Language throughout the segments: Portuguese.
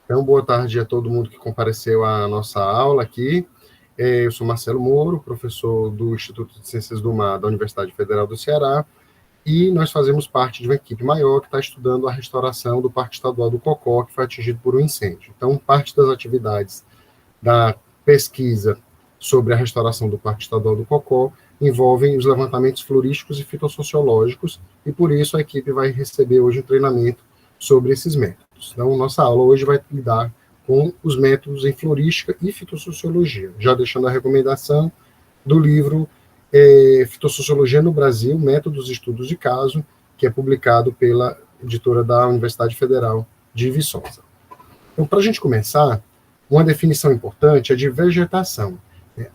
Então, boa tarde a todo mundo que compareceu à nossa aula aqui. Eu sou Marcelo Moro, professor do Instituto de Ciências do Mar da Universidade Federal do Ceará, e nós fazemos parte de uma equipe maior que está estudando a restauração do Parque Estadual do Cocó, que foi atingido por um incêndio. Então, parte das atividades da pesquisa sobre a restauração do Parque Estadual do Cocó envolvem os levantamentos florísticos e fitossociológicos, e por isso a equipe vai receber hoje um treinamento sobre esses métodos. Então, nossa aula hoje vai lidar com os métodos em florística e fitossociologia, já deixando a recomendação do livro Fitossociologia no Brasil, Métodos e Estudos de Caso, que é publicado pela editora da Universidade Federal de Viçosa. Então, para a gente começar, uma definição importante é de vegetação.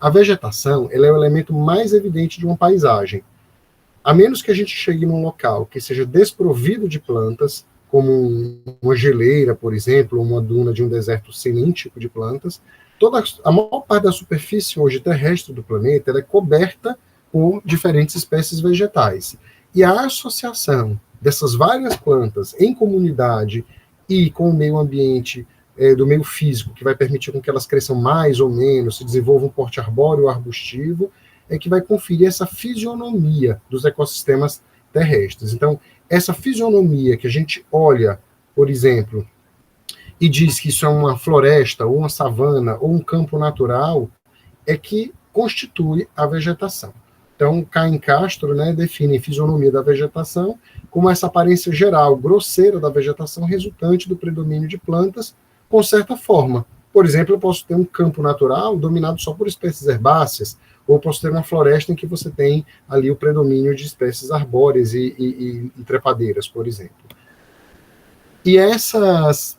A vegetação ela é o elemento mais evidente de uma paisagem. A menos que a gente chegue num local que seja desprovido de plantas, como uma geleira, por exemplo, uma duna de um deserto sem nenhum tipo de plantas, a maior parte da superfície hoje terrestre do planeta ela é coberta por diferentes espécies vegetais. E a associação dessas várias plantas em comunidade e com o meio ambiente do meio físico, que vai permitir com que elas cresçam mais ou menos, se desenvolvam um porte arbóreo ou arbustivo, é que vai conferir essa fisionomia dos ecossistemas terrestres. Então, essa fisionomia que a gente olha, por exemplo, e diz que isso é uma floresta, ou uma savana, ou um campo natural, é que constitui a vegetação. Então, Caim Castro define a fisionomia da vegetação como essa aparência geral, grosseira da vegetação resultante do predomínio de plantas com certa forma. Por exemplo, eu posso ter um campo natural dominado só por espécies herbáceas, ou posso ter uma floresta em que você tem ali o predomínio de espécies arbóreas e trepadeiras, por exemplo. E essas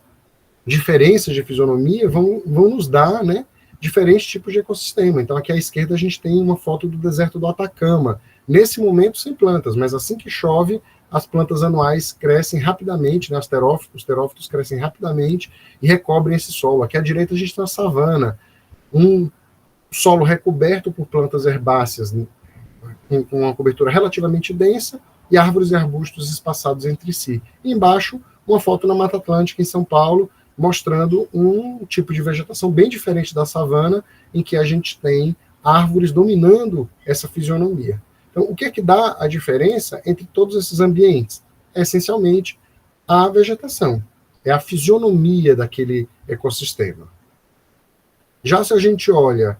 diferenças de fisionomia vão nos dar diferentes tipos de ecossistema. Então, aqui à esquerda a gente tem uma foto do deserto do Atacama, nesse momento sem plantas, mas assim que chove, as plantas anuais crescem rapidamente, os terófitos crescem rapidamente e recobrem esse solo. Aqui à direita a gente tem uma savana, um solo recoberto por plantas herbáceas, com uma cobertura relativamente densa, e árvores e arbustos espaçados entre si. E embaixo, uma foto na Mata Atlântica, em São Paulo, mostrando um tipo de vegetação bem diferente da savana, em que a gente tem árvores dominando essa fisionomia. Então, o que é que dá a diferença entre todos esses ambientes? É, essencialmente, a vegetação. É a fisionomia daquele ecossistema. Já se a gente olha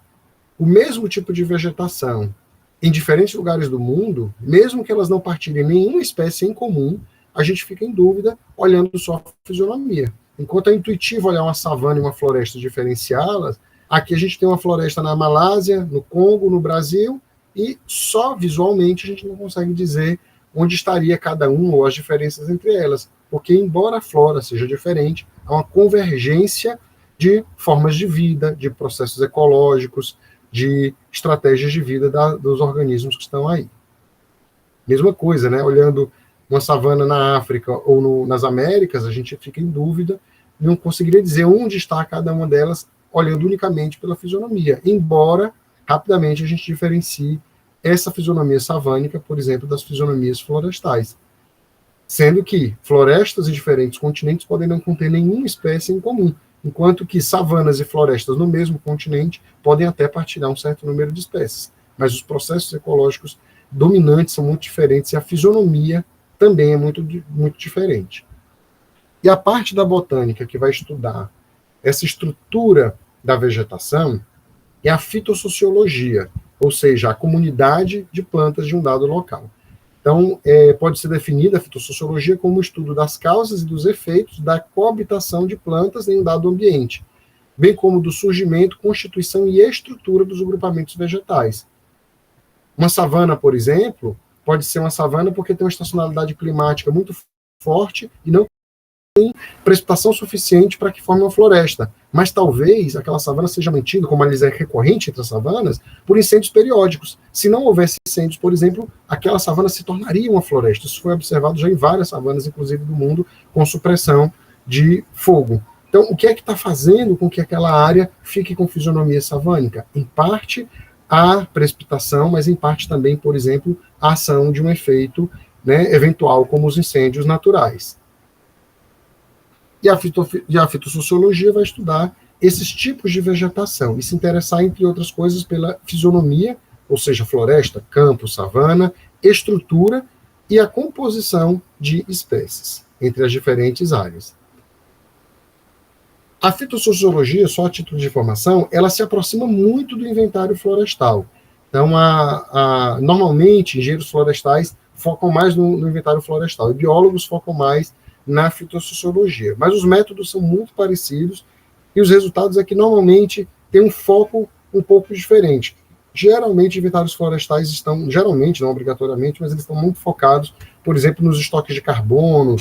o mesmo tipo de vegetação em diferentes lugares do mundo, mesmo que elas não partilhem nenhuma espécie em comum, a gente fica em dúvida olhando só a fisionomia. Enquanto é intuitivo olhar uma savana e uma floresta e diferenciá-las, aqui a gente tem uma floresta na Malásia, no Congo, no Brasil, e só visualmente a gente não consegue dizer onde estaria cada um ou as diferenças entre elas, porque embora a flora seja diferente, há uma convergência de formas de vida, de processos ecológicos, de estratégias de vida dos organismos que estão aí. Mesma coisa, olhando uma savana na África ou nas Américas, a gente fica em dúvida, não conseguiria dizer onde está cada uma delas, olhando unicamente pela fisionomia, embora rapidamente a gente diferencie essa fisionomia savânica, por exemplo, das fisionomias florestais. Sendo que florestas em diferentes continentes podem não conter nenhuma espécie em comum, enquanto que savanas e florestas no mesmo continente podem até partilhar um certo número de espécies. Mas os processos ecológicos dominantes são muito diferentes e a fisionomia também é muito, muito diferente. E a parte da botânica que vai estudar essa estrutura da vegetação é a fitossociologia, ou seja, a comunidade de plantas de um dado local. Então, pode ser definida a fitossociologia como o estudo das causas e dos efeitos da coabitação de plantas em um dado ambiente, bem como do surgimento, constituição e estrutura dos agrupamentos vegetais. Uma savana, por exemplo, pode ser uma savana porque tem uma estacionalidade climática muito forte e não tem precipitação suficiente para que forme uma floresta. Mas talvez aquela savana seja mantida, como a é recorrente entre as savanas, por incêndios periódicos. Se não houvesse incêndios, por exemplo, aquela savana se tornaria uma floresta. Isso foi observado já em várias savanas, inclusive do mundo, com supressão de fogo. Então, o que é que está fazendo com que aquela área fique com fisionomia savânica? Em parte, a precipitação, mas em parte também, por exemplo, a ação de um efeito eventual, como os incêndios naturais. E a fitossociologia vai estudar esses tipos de vegetação e se interessar, entre outras coisas, pela fisionomia, ou seja, floresta, campo, savana, estrutura e a composição de espécies entre as diferentes áreas. A fitossociologia, só a título de informação, ela se aproxima muito do inventário florestal. Então, normalmente, engenheiros florestais focam mais no inventário florestal e biólogos focam mais na fitossociologia. Mas os métodos são muito parecidos e os resultados é que, normalmente, tem um foco um pouco diferente. Geralmente, inventários florestais estão, geralmente, não obrigatoriamente, mas eles estão muito focados, por exemplo, nos estoques de carbono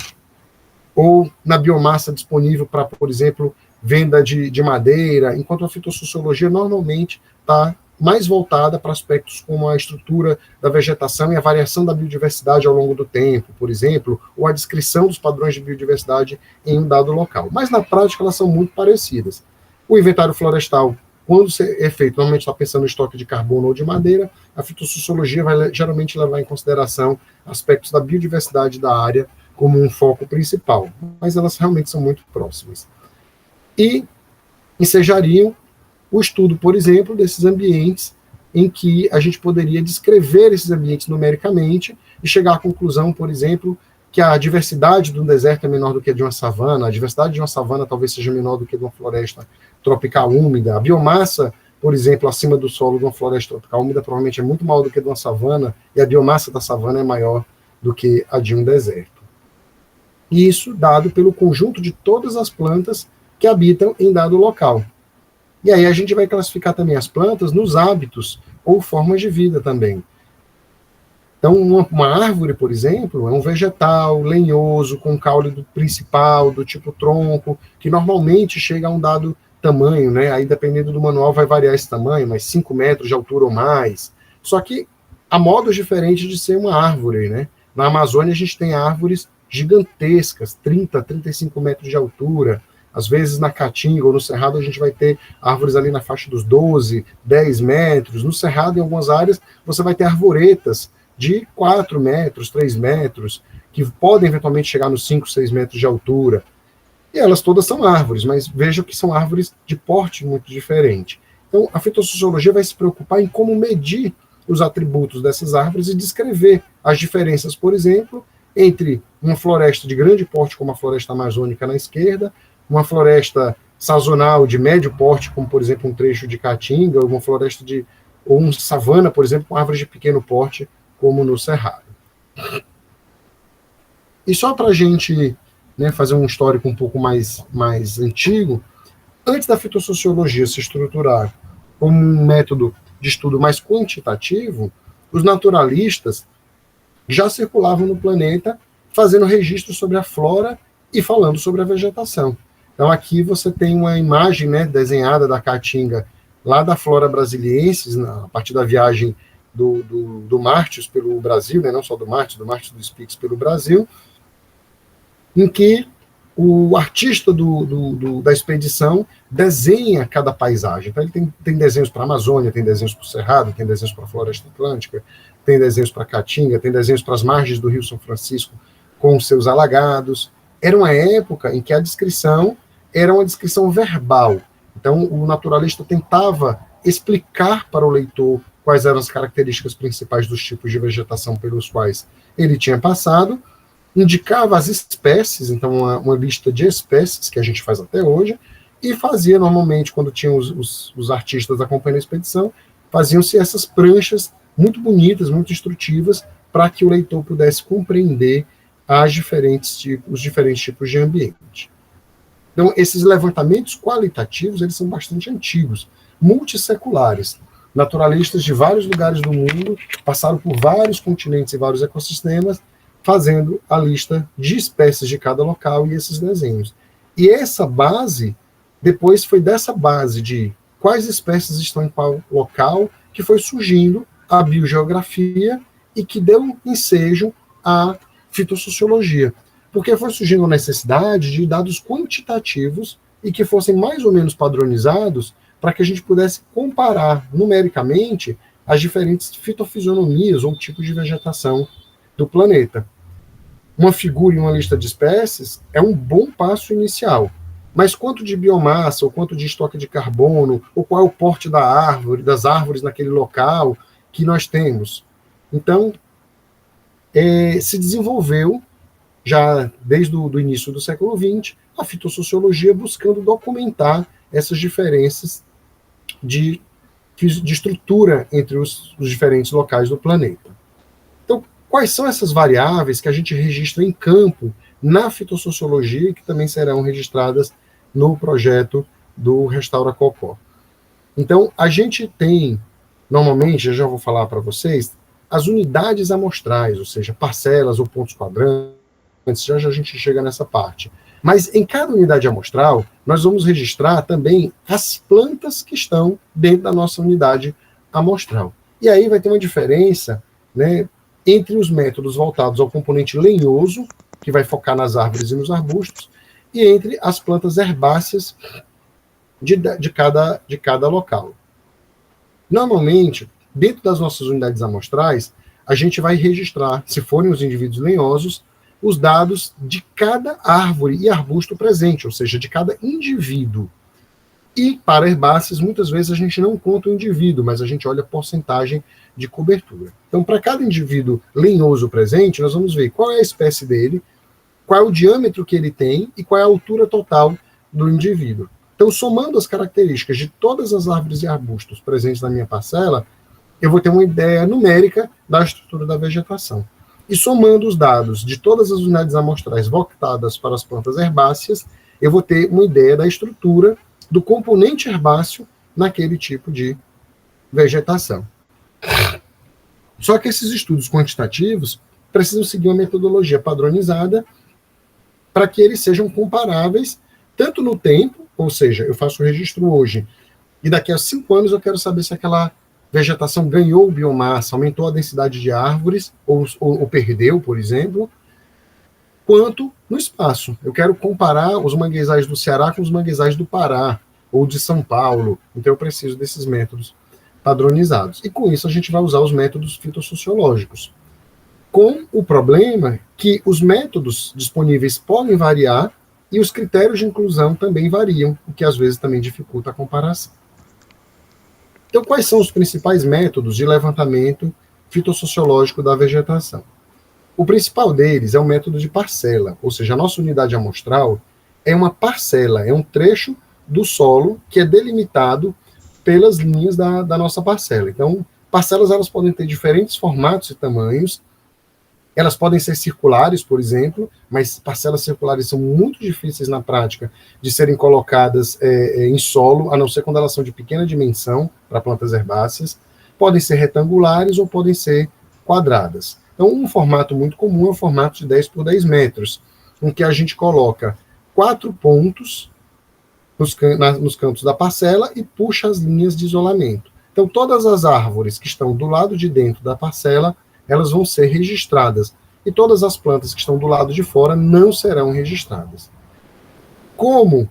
ou na biomassa disponível para, por exemplo, venda de madeira, enquanto a fitossociologia normalmente está mais voltada para aspectos como a estrutura da vegetação e a variação da biodiversidade ao longo do tempo, por exemplo, ou a descrição dos padrões de biodiversidade em um dado local. Mas, na prática, elas são muito parecidas. O inventário florestal, quando é feito, normalmente está pensando no estoque de carbono ou de madeira, a fitossociologia vai geralmente levar em consideração aspectos da biodiversidade da área como um foco principal, mas elas realmente são muito próximas. E ensejariam o estudo, por exemplo, desses ambientes em que a gente poderia descrever esses ambientes numericamente e chegar à conclusão, por exemplo, que a diversidade do deserto é menor do que a de uma savana, a diversidade de uma savana talvez seja menor do que de uma floresta tropical úmida, a biomassa, por exemplo, acima do solo de uma floresta tropical úmida provavelmente é muito maior do que de uma savana, e a biomassa da savana é maior do que a de um deserto. E isso dado pelo conjunto de todas as plantas que habitam em dado local. E aí a gente vai classificar também as plantas nos hábitos ou formas de vida também. Então, uma árvore, por exemplo, é um vegetal lenhoso, com caule principal, do tipo tronco, que normalmente chega a um dado tamanho, né? Aí, dependendo do manual, vai variar esse tamanho, mas 5 metros de altura ou mais. Só que há modos diferentes de ser uma árvore, né? Na Amazônia, a gente tem árvores gigantescas, 30, 35 metros de altura. Às vezes, na Caatinga ou no Cerrado, a gente vai ter árvores ali na faixa dos 12, 10 metros. No Cerrado, em algumas áreas, você vai ter arvoretas de 4 metros, 3 metros, que podem eventualmente chegar nos 5, 6 metros de altura. E elas todas são árvores, mas vejam que são árvores de porte muito diferente. Então, a fitossociologia vai se preocupar em como medir os atributos dessas árvores e descrever as diferenças, por exemplo, entre uma floresta de grande porte, como a floresta amazônica na esquerda, uma floresta sazonal de médio porte, como, por exemplo, um trecho de Caatinga, uma floresta ou uma savana, por exemplo, com árvores de pequeno porte, como no Cerrado. E só para a gente, né, fazer um histórico um pouco mais antigo, antes da fitossociologia se estruturar como um método de estudo mais quantitativo, os naturalistas já circulavam no planeta fazendo registros sobre a flora e falando sobre a vegetação. Então aqui você tem uma imagem, né, desenhada da Caatinga, lá da Flora Brasiliensis, a partir da viagem do Martius pelo Brasil, né, não só do Martius do Spix pelo Brasil, em que o artista da expedição desenha cada paisagem. Então, ele tem desenhos para a Amazônia, tem desenhos para o Cerrado, tem desenhos para a Floresta Atlântica, tem desenhos para a Caatinga, tem desenhos para as margens do Rio São Francisco com os seus alagados. Era uma época em que a descrição era uma descrição verbal. Então, o naturalista tentava explicar para o leitor quais eram as características principais dos tipos de vegetação pelos quais ele tinha passado, indicava as espécies, então uma lista de espécies, que a gente faz até hoje, e fazia normalmente, quando tinham os artistas acompanhando a expedição, faziam-se essas pranchas muito bonitas, muito instrutivas, para que o leitor pudesse compreender os diferentes tipos de ambiente. Então, esses levantamentos qualitativos, eles são bastante antigos, multisseculares. Naturalistas de vários lugares do mundo passaram por vários continentes e vários ecossistemas, fazendo a lista de espécies de cada local e esses desenhos. E essa base, depois foi dessa base de quais espécies estão em qual local, que foi surgindo a biogeografia e que deu ensejo à fitossociologia. Porque foi surgindo a necessidade de dados quantitativos e que fossem mais ou menos padronizados para que a gente pudesse comparar numericamente as diferentes fitofisionomias ou tipos de vegetação do planeta. uma figura e uma lista de espécies é um bom passo inicial. Mas quanto de biomassa, ou quanto de estoque de carbono, ou qual é o porte da árvore, das árvores naquele local que nós temos? Então, se desenvolveu, já desde o início do século XX, a fitossociologia buscando documentar essas diferenças de estrutura entre os diferentes locais do planeta. Então, quais são essas variáveis que a gente registra em campo na fitossociologia e que também serão registradas no projeto do Restaura Cocó? Então, a gente tem, normalmente, eu já vou falar para vocês, as unidades amostrais, ou seja, parcelas ou pontos quadrantes, já a gente chega nessa parte. Mas em cada unidade amostral, nós vamos registrar também as plantas que estão dentro da nossa unidade amostral. E aí vai ter uma diferença, né, entre os métodos voltados ao componente lenhoso, que vai focar nas árvores e nos arbustos, e entre as plantas herbáceas de cada local. Normalmente, dentro das nossas unidades amostrais, a gente vai registrar, se forem os indivíduos lenhosos, os dados de cada árvore e arbusto presente, ou seja, de cada indivíduo. E para herbáceas, muitas vezes a gente não conta o indivíduo, mas a gente olha a porcentagem de cobertura. Então, para cada indivíduo lenhoso presente, nós vamos ver qual é a espécie dele, qual é o diâmetro que ele tem e qual é a altura total do indivíduo. Então, somando as características de todas as árvores e arbustos presentes na minha parcela, eu vou ter uma ideia numérica da estrutura da vegetação. E somando os dados de todas as unidades amostrais voltadas para as plantas herbáceas, eu vou ter uma ideia da estrutura do componente herbáceo naquele tipo de vegetação. Só que esses estudos quantitativos precisam seguir uma metodologia padronizada para que eles sejam comparáveis tanto no tempo, ou seja, eu faço o registro hoje, e daqui a 5 anos eu quero saber se aquela vegetação ganhou biomassa, aumentou a densidade de árvores, ou perdeu, por exemplo, quanto no espaço. Eu quero comparar os manguezais do Ceará com os manguezais do Pará, ou de São Paulo, então eu preciso desses métodos padronizados. E com isso a gente vai usar os métodos fitossociológicos. Com o problema que os métodos disponíveis podem variar e os critérios de inclusão também variam, o que às vezes também dificulta a comparação. Então, quais são os principais métodos de levantamento fitossociológico da vegetação? O principal deles é o método de parcela, ou seja, a nossa unidade amostral é uma parcela, é um trecho do solo que é delimitado pelas linhas da nossa parcela. Então, parcelas elas podem ter diferentes formatos e tamanhos, elas podem ser circulares, por exemplo, mas parcelas circulares são muito difíceis na prática de serem colocadas em solo, a não ser quando elas são de pequena dimensão, para plantas herbáceas. Podem ser retangulares ou podem ser quadradas. Então, um formato muito comum é o formato de 10 por 10 metros, em que a gente coloca 4 pontos nos cantos da parcela e puxa as linhas de isolamento. Então, todas as árvores que estão do lado de dentro da parcela, elas vão ser registradas. E todas as plantas que estão do lado de fora não serão registradas. Como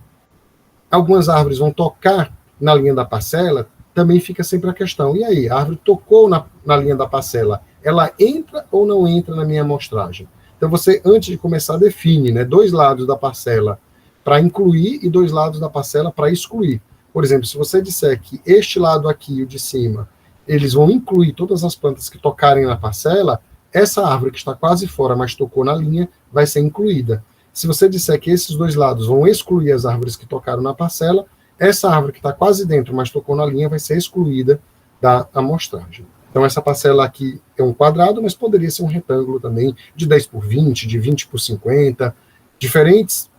algumas árvores vão tocar na linha da parcela, também fica sempre a questão. E aí, a árvore tocou na linha da parcela, ela entra ou não entra na minha amostragem? Então, você, antes de começar, define, né, 2 lados da parcela para incluir e 2 lados da parcela para excluir. Por exemplo, se você disser que este lado aqui, o de cima, eles vão incluir todas as plantas que tocarem na parcela, essa árvore que está quase fora, mas tocou na linha, vai ser incluída. Se você disser que esses 2 lados vão excluir as árvores que tocaram na parcela, essa árvore que está quase dentro, mas tocou na linha, vai ser excluída da amostragem. Então, essa parcela aqui é um quadrado, mas poderia ser um retângulo também, de 10 por 20, de 20 por 50. Diferentes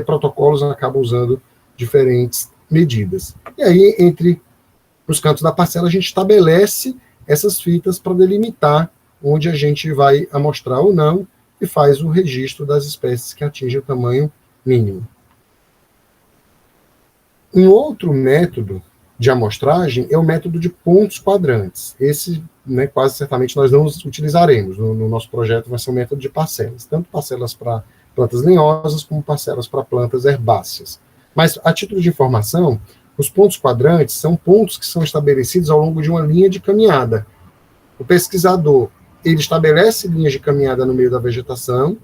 protocolos acabam usando diferentes medidas. E aí, entre os cantos da parcela, a gente estabelece essas fitas para delimitar onde a gente vai amostrar ou não e faz o registro das espécies que atingem o tamanho mínimo. Um outro método de amostragem é o método de pontos quadrantes. Esse, né, quase certamente nós não utilizaremos. No nosso projeto vai ser o método de parcelas, tanto parcelas para plantas lenhosas como parcelas para plantas herbáceas. Mas, a título de informação, os pontos quadrantes são pontos que são estabelecidos ao longo de uma linha de caminhada. O pesquisador, ele estabelece linhas de caminhada no meio da vegetação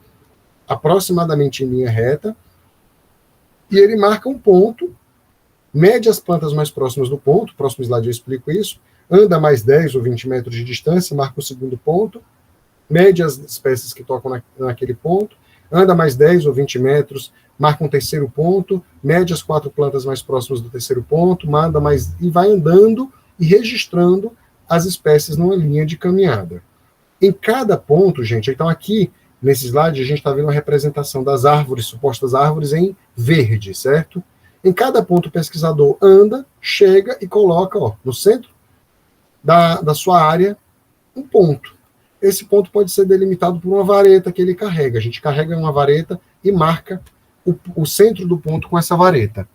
aproximadamente em linha reta, e ele marca um ponto, mede as plantas mais próximas do ponto, próximo slide eu explico isso, anda mais 10 ou 20 metros de distância, marca o segundo ponto, mede as espécies que tocam naquele ponto, anda mais 10 ou 20 metros, marca um terceiro ponto, mede as 4 plantas mais próximas do terceiro ponto, manda mais, e vai andando e registrando as espécies numa linha de caminhada. Em cada ponto, gente, então aqui, nesse slide, a gente está vendo uma representação das árvores, supostas árvores em verde, certo? Em cada ponto, o pesquisador anda, chega e coloca, ó, no centro da sua área, um ponto. Esse ponto pode ser delimitado por uma vareta que ele carrega. A gente carrega uma vareta e marca o centro do ponto com essa vareta.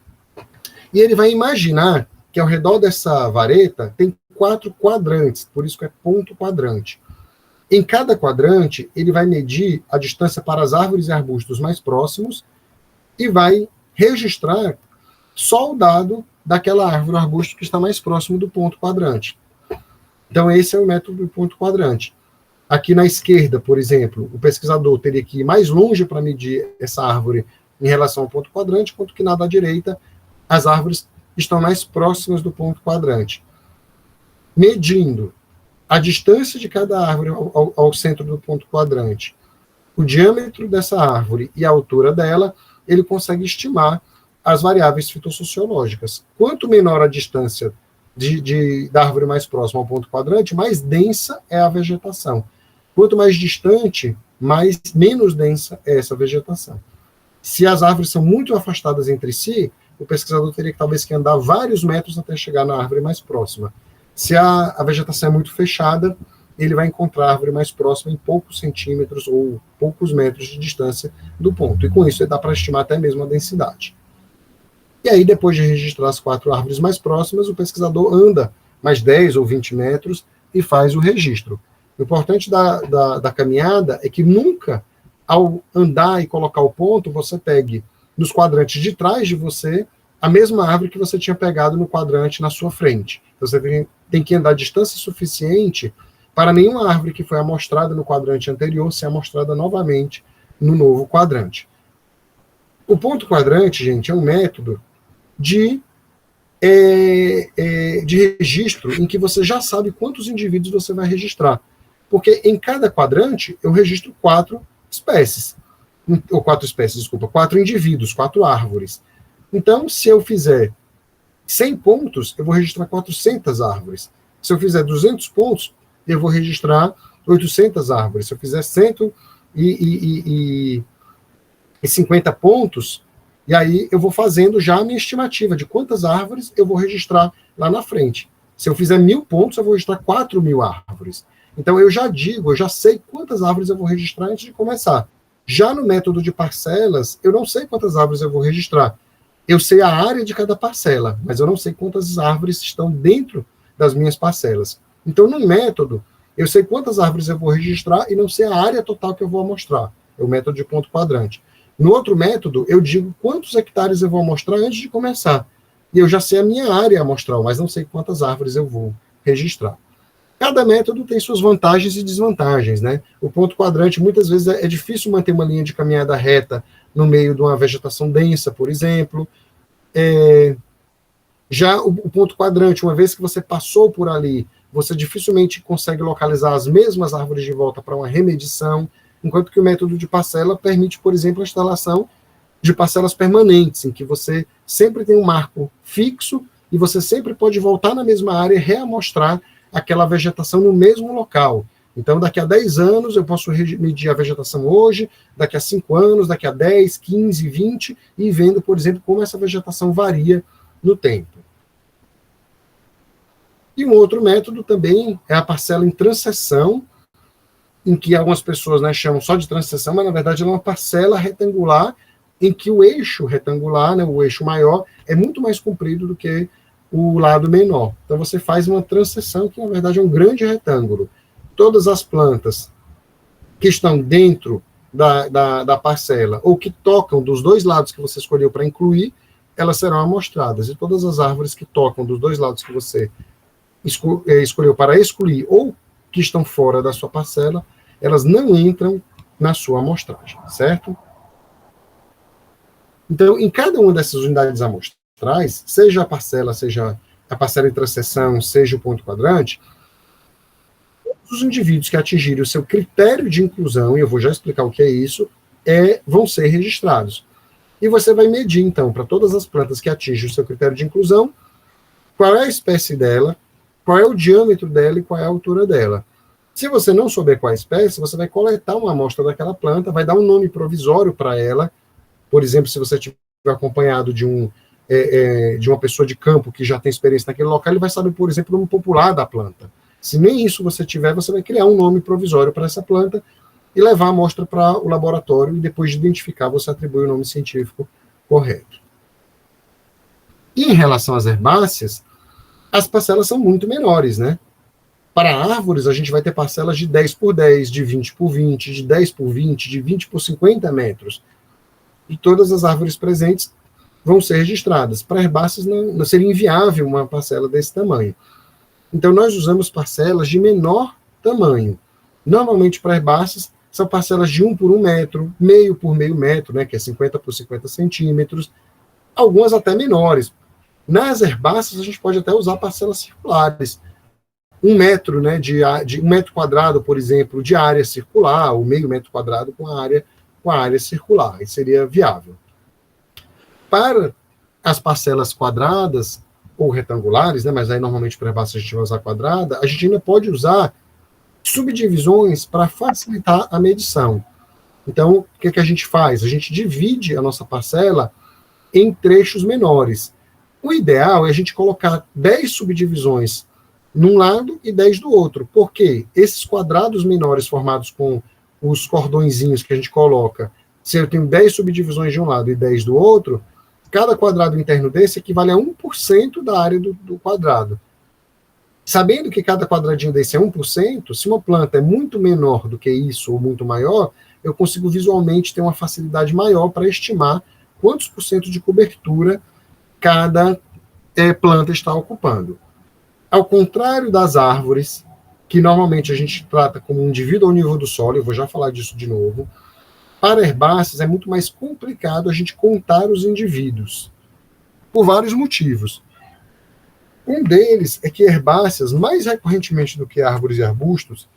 E ele vai imaginar que ao redor dessa vareta tem 4 quadrantes, por isso que é ponto quadrante. Em cada quadrante, ele vai medir a distância para as árvores e arbustos mais próximos e vai registrar só o dado daquela árvore ou arbusto que está mais próximo do ponto quadrante. Então, esse é o método do ponto quadrante. Aqui na esquerda, por exemplo, o pesquisador teria que ir mais longe para medir essa árvore em relação ao ponto quadrante, enquanto que na da direita, as árvores estão mais próximas do ponto quadrante. Medindo a distância de cada árvore ao centro do ponto quadrante, o diâmetro dessa árvore e a altura dela, ele consegue estimar as variáveis fitossociológicas. Quanto menor a distância da árvore mais próxima ao ponto quadrante, mais densa é a vegetação. Quanto mais distante, menos densa é essa vegetação. Se as árvores são muito afastadas entre si, o pesquisador teria que talvez que andar vários metros até chegar na árvore mais próxima. Se a vegetação é muito fechada, ele vai encontrar a árvore mais próxima em poucos centímetros ou poucos metros de distância do ponto. E com isso, dá para estimar até mesmo a densidade. E aí, depois de registrar as 4 árvores mais próximas, o pesquisador anda mais 10 ou 20 metros e faz o registro. O importante da caminhada é que nunca, ao andar e colocar o ponto, você pegue nos quadrantes de trás de você a mesma árvore que você tinha pegado no quadrante na sua frente. Então, você tem que andar a distância suficiente para nenhuma árvore que foi amostrada no quadrante anterior ser amostrada novamente no novo quadrante. O ponto quadrante, gente, é um método de registro em que você já sabe quantos indivíduos você vai registrar. Porque em cada quadrante eu registro 4 espécies. Ou 4 espécies, desculpa, 4 indivíduos, 4 árvores. Então, se eu fizer 100 pontos, eu vou registrar 400 árvores. Se eu fizer 200 pontos, eu vou registrar 800 árvores. Se eu fizer 150 pontos, e aí eu vou fazendo já a minha estimativa de quantas árvores eu vou registrar lá na frente. Se eu fizer 1000 pontos, eu vou registrar 4.000 árvores. Então eu já sei quantas árvores eu vou registrar antes de começar. Já no método de parcelas, eu não sei quantas árvores eu vou registrar. Eu sei a área de cada parcela, mas eu não sei quantas árvores estão dentro das minhas parcelas. Então, no método, eu sei quantas árvores eu vou registrar e não sei a área total que eu vou amostrar. É o método de ponto quadrante. No outro método, eu digo quantos hectares eu vou amostrar antes de começar. E eu já sei a minha área amostral, mas não sei quantas árvores eu vou registrar. Cada método tem suas vantagens e desvantagens, né? O ponto quadrante, muitas vezes, é difícil manter uma linha de caminhada reta no meio de uma vegetação densa, por exemplo. Já o ponto quadrante, uma vez que você passou por ali, você dificilmente consegue localizar as mesmas árvores de volta para uma remedição, enquanto que o método de parcela permite, por exemplo, a instalação de parcelas permanentes, em que você sempre tem um marco fixo e você sempre pode voltar na mesma área e reamostrar aquela vegetação no mesmo local. Então, daqui a 10 anos, eu posso medir a vegetação hoje, daqui a 5 anos, daqui a 10, 15, 20, e vendo, por exemplo, como essa vegetação varia no tempo. E um outro método também é a parcela em transseção, em que algumas pessoas, né, chamam só de transseção, mas na verdade é uma parcela retangular em que o eixo retangular, né, o eixo maior, é muito mais comprido do que o lado menor. Então você faz uma transseção que na verdade é um grande retângulo. Todas as plantas que estão dentro da parcela ou que tocam dos dois lados que você escolheu para incluir, elas serão amostradas. E todas as árvores que tocam dos dois lados que você escolheu para excluir ou que estão fora da sua parcela, elas não entram na sua amostragem, certo? Então, em cada uma dessas unidades amostrais, seja a parcela entre a seção, seja o ponto quadrante, os indivíduos que atingirem o seu critério de inclusão, e eu vou já explicar o que é isso, vão ser registrados. E você vai medir, então, para todas as plantas que atingem o seu critério de inclusão, qual é a espécie dela, qual é o diâmetro dela e qual é a altura dela. Se você não souber qual é a espécie, você vai coletar uma amostra daquela planta, vai dar um nome provisório para ela. Por exemplo, se você estiver acompanhado de uma pessoa de campo que já tem experiência naquele local, ele vai saber, por exemplo, o nome popular da planta. Se nem isso você tiver, você vai criar um nome provisório para essa planta e levar a amostra para o laboratório, e depois de identificar, você atribui o nome científico correto. E em relação às herbáceas, as parcelas são muito menores, né? Para árvores, a gente vai ter parcelas de 10 por 10, de 20 por 20, de 10 por 20, de 20 por 50 metros. E todas as árvores presentes vão ser registradas. Para herbáceas, não seria inviável uma parcela desse tamanho. Então, nós usamos parcelas de menor tamanho. Normalmente, para herbáceas, são parcelas de 1 por 1 metro, meio por meio metro, né, que é 50 por 50 centímetros, algumas até menores. Nas herbáceas, a gente pode até usar parcelas circulares. 1 metro, né, de 1 metro quadrado, por exemplo, de área circular, ou meio metro quadrado com a área circular. Isso seria viável. Para as parcelas quadradas ou retangulares, né, mas aí normalmente para herbáceas a gente vai usar quadrada, a gente ainda pode usar subdivisões para facilitar a medição. Então, o que a gente faz? A gente divide a nossa parcela em trechos menores. O ideal é a gente colocar 10 subdivisões num lado e 10 do outro, porque esses quadrados menores formados com os cordõezinhos que a gente coloca, se eu tenho 10 subdivisões de um lado e 10 do outro, cada quadrado interno desse equivale a 1% da área do quadrado. Sabendo que cada quadradinho desse é 1%, se uma planta é muito menor do que isso ou muito maior, eu consigo visualmente ter uma facilidade maior para estimar quantos por cento de cobertura cada planta está ocupando. Ao contrário das árvores, que normalmente a gente trata como um indivíduo ao nível do solo, eu vou já falar disso de novo, para herbáceas é muito mais complicado a gente contar os indivíduos, por vários motivos. Um deles é que herbáceas, mais recorrentemente do que árvores e arbustos,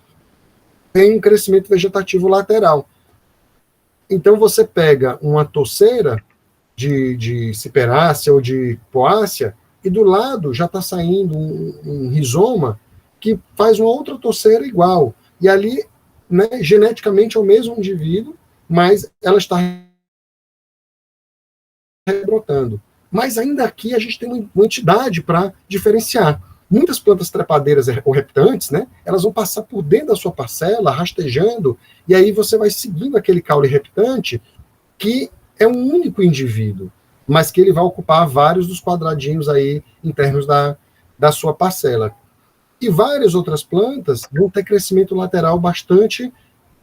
têm um crescimento vegetativo lateral. Então, você pega uma toceira de ciperácea ou de poácea, e do lado já está saindo um rizoma que faz uma outra toceira igual. E ali, né, geneticamente é o mesmo indivíduo, mas ela está rebrotando. Mas ainda aqui a gente tem uma entidade para diferenciar. Muitas plantas trepadeiras ou reptantes, né, elas vão passar por dentro da sua parcela, rastejando, e aí você vai seguindo aquele caule reptante, que é um único indivíduo, mas que ele vai ocupar vários dos quadradinhos aí internos da sua parcela. E várias outras plantas vão ter crescimento lateral bastante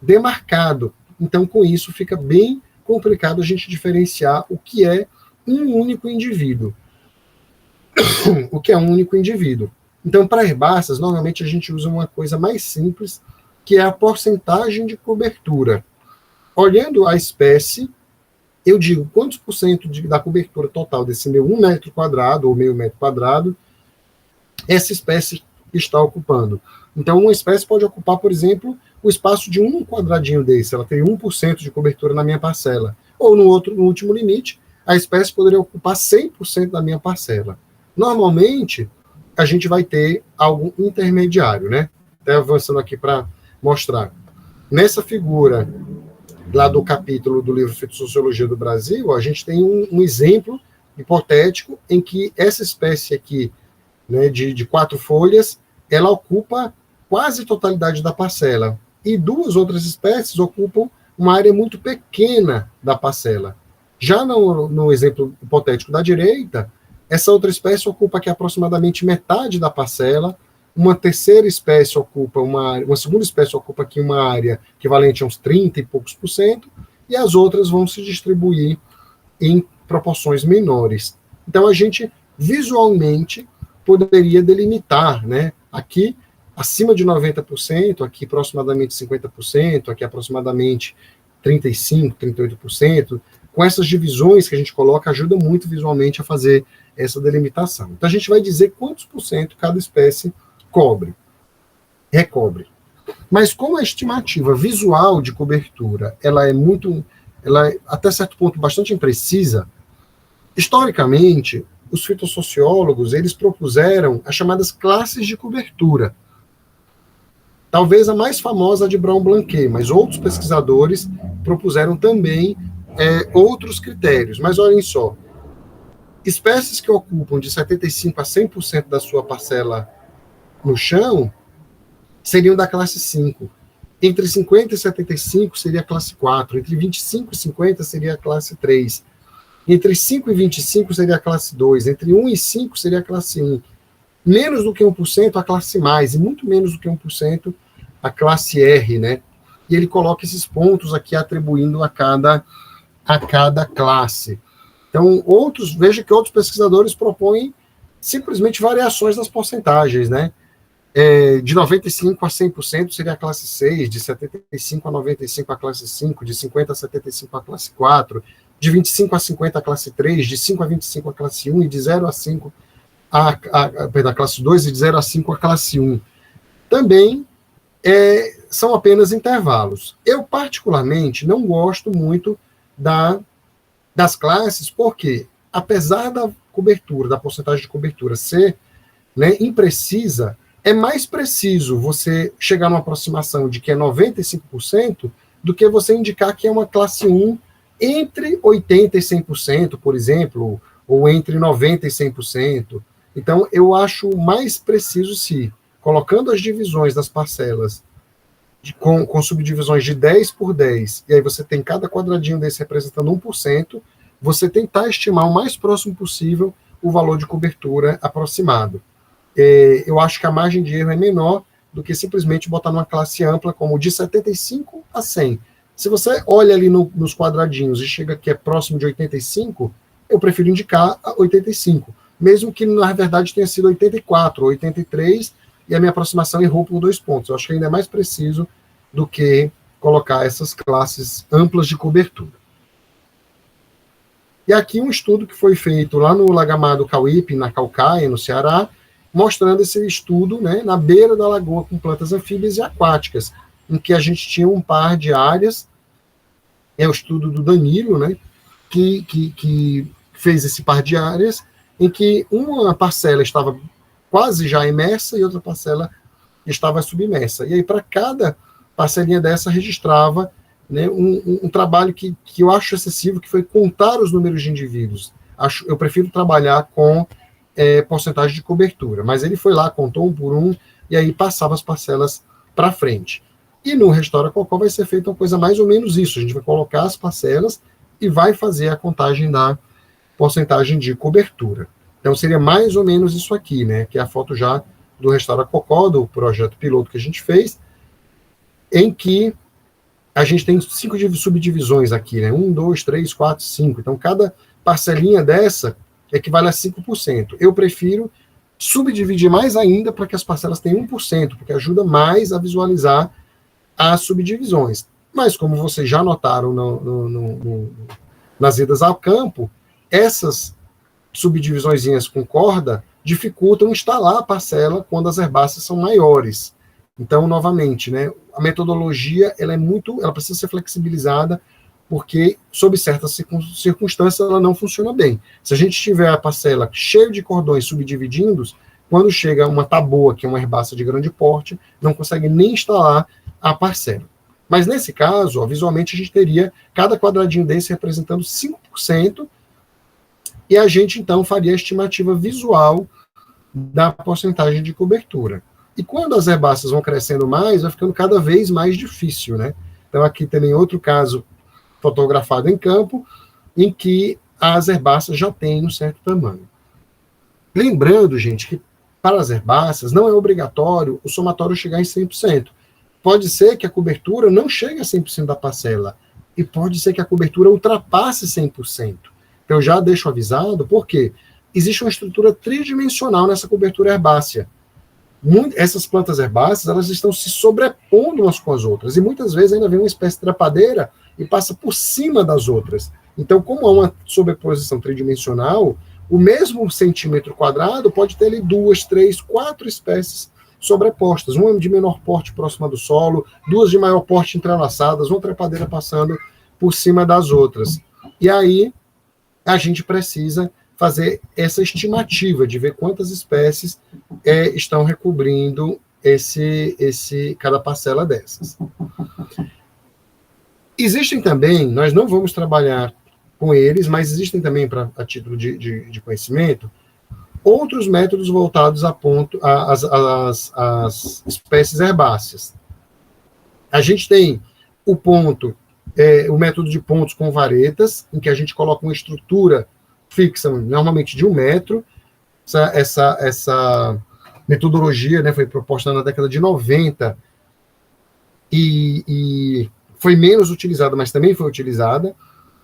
demarcado. Então, com isso, fica bem complicado a gente diferenciar o que é um único indivíduo. O que é um único indivíduo. Então, para herbáceas, normalmente a gente usa uma coisa mais simples, que é a porcentagem de cobertura. Olhando a espécie, eu digo quantos por cento da cobertura total desse meu 1 metro quadrado ou meio metro quadrado essa espécie está ocupando. Então, uma espécie pode ocupar, por exemplo, o espaço de um quadradinho desse. Ela tem 1% de cobertura na minha parcela. Ou no último limite, a espécie poderia ocupar 100% da minha parcela. Normalmente, a gente vai ter algo intermediário, né? Até avançando aqui para mostrar. Nessa figura lá do capítulo do livro Fitossociologia do Brasil, a gente tem um exemplo hipotético em que essa espécie aqui, né, de 4 folhas, ela ocupa quase a totalidade da parcela. E 2 outras espécies ocupam uma área muito pequena da parcela. Já no exemplo hipotético da direita, essa outra espécie ocupa aqui aproximadamente metade da parcela, uma terceira espécie ocupa uma segunda espécie ocupa aqui uma área equivalente a uns 30 e poucos por cento, e as outras vão se distribuir em proporções menores. Então, a gente, visualmente, poderia delimitar, né? Aqui, acima de 90%, aqui aproximadamente 50%, aqui aproximadamente 35%, 38%, com essas divisões que a gente coloca, ajuda muito visualmente a fazer essa delimitação. Então, a gente vai dizer quantos por cento cada espécie recobre. Mas como a estimativa visual de cobertura, ela é até certo ponto bastante imprecisa, historicamente, os fitossociólogos, eles propuseram as chamadas classes de cobertura. Talvez a mais famosa de Brown-Blanquet, mas outros pesquisadores propuseram também outros critérios. Mas olhem só, espécies que ocupam de 75% a 100% da sua parcela no chão seriam da classe 5. Entre 50 e 75 seria a classe 4. Entre 25 e 50 seria a classe 3. Entre 5 e 25 seria a classe 2. Entre 1 e 5 seria a classe 1. Menos do que 1% a classe mais, e muito menos do que 1% a classe R, né? E ele coloca esses pontos aqui atribuindo a cada classe. Então, veja que outros pesquisadores propõem simplesmente variações das porcentagens, né? De 95% a 100% seria a classe 6, de 75% a 95% a classe 5, de 50% a 75% a classe 4, de 25% a 50% a classe 3, de 5% a 25% a classe 1, e de 0 a 5% a classe 2, e de 0 a 5% a classe 1. Também são apenas intervalos. Eu, particularmente, não gosto muito das classes, porque, apesar da cobertura, da porcentagem de cobertura ser, né, imprecisa, é mais preciso você chegar numa aproximação de que é 95% do que você indicar que é uma classe 1 entre 80% e 100%, por exemplo, ou entre 90% e 100%. Então, eu acho mais preciso se, colocando as divisões das parcelas com subdivisões de 10 por 10, e aí você tem cada quadradinho desse representando 1%, você tentar estimar o mais próximo possível o valor de cobertura aproximado. Eu acho que a margem de erro é menor do que simplesmente botar numa classe ampla como de 75 a 100. Se você olha ali nos quadradinhos e chega que é próximo de 85, eu prefiro indicar 85, mesmo que na verdade tenha sido 84 ou 83, e a minha aproximação errou por 2 pontos. Eu acho que ainda é mais preciso do que colocar essas classes amplas de cobertura. E aqui um estudo que foi feito lá no Lagamado Cauípe, na Caucaia, no Ceará, mostrando esse estudo, né, na beira da lagoa com plantas anfíbias e aquáticas, em que a gente tinha um par de áreas, é o estudo do Danilo, né, que fez esse par de áreas, em que uma parcela estava quase já imersa e outra parcela estava submersa. E aí, para cada parcelinha dessa, registrava, né, um trabalho que eu acho excessivo, que foi contar os números de indivíduos. Eu prefiro trabalhar com porcentagem de cobertura, mas ele foi lá, contou um por um, e aí passava as parcelas para frente. E no Restaura Cocó vai ser feita uma coisa mais ou menos isso, a gente vai colocar as parcelas e vai fazer a contagem da porcentagem de cobertura. Então seria mais ou menos isso aqui, né, que é a foto já do Restaura Cocó, do projeto piloto que a gente fez, em que a gente tem 5 subdivisões aqui, né, 1, 2, 3, 4, 5, então cada parcelinha dessa equivale a 5%. Eu prefiro subdividir mais ainda para que as parcelas tenham 1%, porque ajuda mais a visualizar as subdivisões. Mas, como vocês já notaram nas idas ao campo, essas subdivisõezinhas com corda dificultam instalar a parcela quando as herbáceas são maiores. Então, novamente, né, a metodologia ela precisa ser flexibilizada, porque, sob certas circunstâncias, ela não funciona bem. Se a gente tiver a parcela cheia de cordões subdivididos, quando chega uma taboa, que é uma herbácea de grande porte, não consegue nem instalar a parcela. Mas, nesse caso, ó, visualmente, a gente teria cada quadradinho desse representando 5%, e a gente, então, faria a estimativa visual da porcentagem de cobertura. E quando as herbáceas vão crescendo mais, vai ficando cada vez mais difícil, né? Então, aqui também outro caso fotografado em campo, em que as herbáceas já têm um certo tamanho. Lembrando, gente, que para as herbáceas não é obrigatório o somatório chegar em 100%. Pode ser que a cobertura não chegue a 100% da parcela, e pode ser que a cobertura ultrapasse 100%. Então, eu já deixo avisado, porque existe uma estrutura tridimensional nessa cobertura herbácea. essas plantas herbáceas, elas estão se sobrepondo umas com as outras, e muitas vezes ainda vem uma espécie trepadeira e passa por cima das outras. Então, como há uma sobreposição tridimensional, o mesmo centímetro quadrado pode ter ali 2, 3, 4 espécies sobrepostas, uma de menor porte próxima do solo, duas de maior porte entrelaçadas, uma trepadeira passando por cima das outras. E aí a gente precisa fazer essa estimativa de ver quantas espécies estão recobrindo cada parcela dessas. Existem também, nós não vamos trabalhar com eles, mas existem também, a título de conhecimento, outros métodos voltados às espécies herbáceas. A gente tem o método de pontos com varetas, em que a gente coloca uma estrutura fixa, normalmente de 1 metro. Essa metodologia, né, foi proposta na década de 90 e foi menos utilizada, mas também foi utilizada.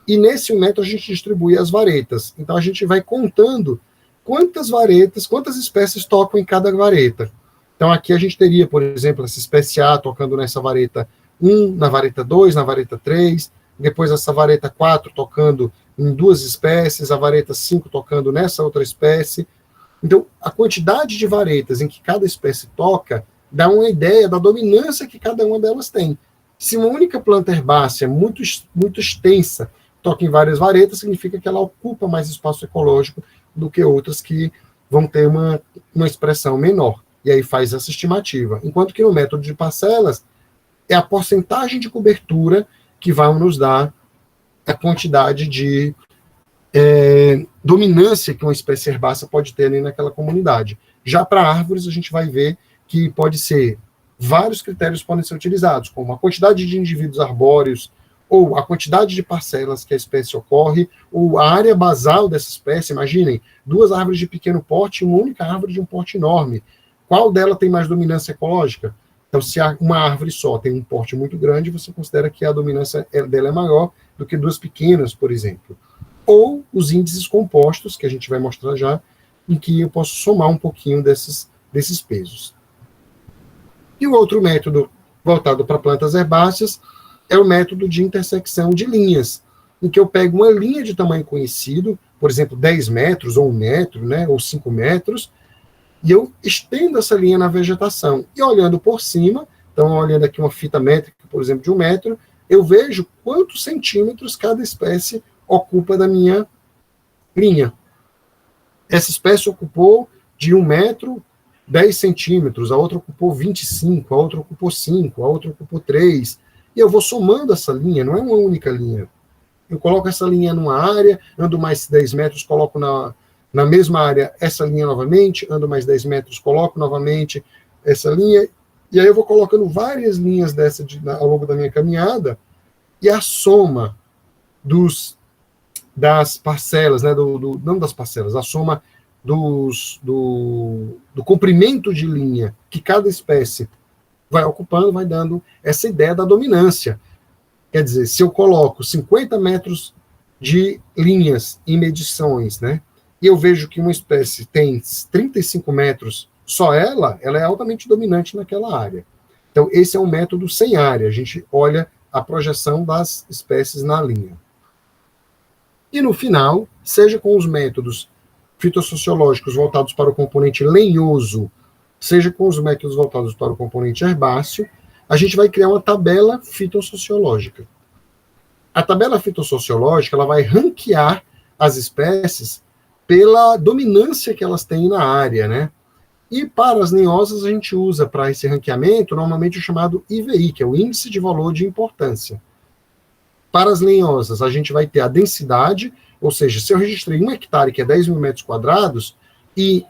E nesse 1 metro a gente distribui as varetas. Então a gente vai contando quantas varetas, quantas espécies tocam em cada vareta. Então aqui a gente teria, por exemplo, essa espécie A tocando nessa vareta 1, na vareta 2, na vareta 3, depois essa vareta 4 tocando em 2 espécies, a vareta 5 tocando nessa outra espécie. Então, a quantidade de varetas em que cada espécie toca dá uma ideia da dominância que cada uma delas tem. Se uma única planta herbácea muito, muito extensa toca em várias varetas, significa que ela ocupa mais espaço ecológico do que outras que vão ter uma expressão menor. E aí faz essa estimativa. Enquanto que no método de parcelas, é a porcentagem de cobertura que vai nos dar a quantidade de dominância que uma espécie herbácea pode ter ali naquela comunidade. Já para árvores, a gente vai ver que pode ser, vários critérios podem ser utilizados, como a quantidade de indivíduos arbóreos, ou a quantidade de parcelas que a espécie ocorre, ou a área basal dessa espécie. Imaginem, 2 árvores de pequeno porte e uma única árvore de um porte enorme. Qual dela tem mais dominância ecológica? Então, se uma árvore só tem um porte muito grande, você considera que a dominância dela é maior do que 2 pequenas, por exemplo. Ou os índices compostos, que a gente vai mostrar já, em que eu posso somar um pouquinho desses pesos. E o outro método voltado para plantas herbáceas é o método de intersecção de linhas, em que eu pego uma linha de tamanho conhecido, por exemplo, 10 metros, ou 1 metro, né, ou 5 metros, e eu estendo essa linha na vegetação. E olhando por cima, então olhando aqui uma fita métrica, por exemplo, de 1 metro, eu vejo quantos centímetros cada espécie ocupa da minha linha. Essa espécie ocupou de 1 metro 10 centímetros, a outra ocupou 25, a outra ocupou 5, a outra ocupou 3, e eu vou somando essa linha, não é uma única linha. Eu coloco essa linha numa área, ando mais 10 metros, coloco na mesma área essa linha novamente, ando mais 10 metros, coloco novamente essa linha, e aí eu vou colocando várias linhas dessa ao longo da minha caminhada, e a soma das parcelas, né, não das parcelas, a soma do comprimento de linha que cada espécie vai ocupando, vai dando essa ideia da dominância. Quer dizer, se eu coloco 50 metros de linhas em medições, né, e eu vejo que uma espécie tem 35 metros, só ela é altamente dominante naquela área. Então, esse é um método sem área, a gente olha a projeção das espécies na linha. E no final, seja com os métodos fitossociológicos voltados para o componente lenhoso, seja com os métodos voltados para o componente herbáceo, a gente vai criar uma tabela fitossociológica. A tabela fitossociológica ela vai ranquear as espécies pela dominância que elas têm na área, né? E para as lenhosas, a gente usa para esse ranqueamento, normalmente o chamado IVI, que é o Índice de Valor de Importância. Para as lenhosas, a gente vai ter a densidade, ou seja, se eu registrei 1 hectare, que é 10 mil metros quadrados, e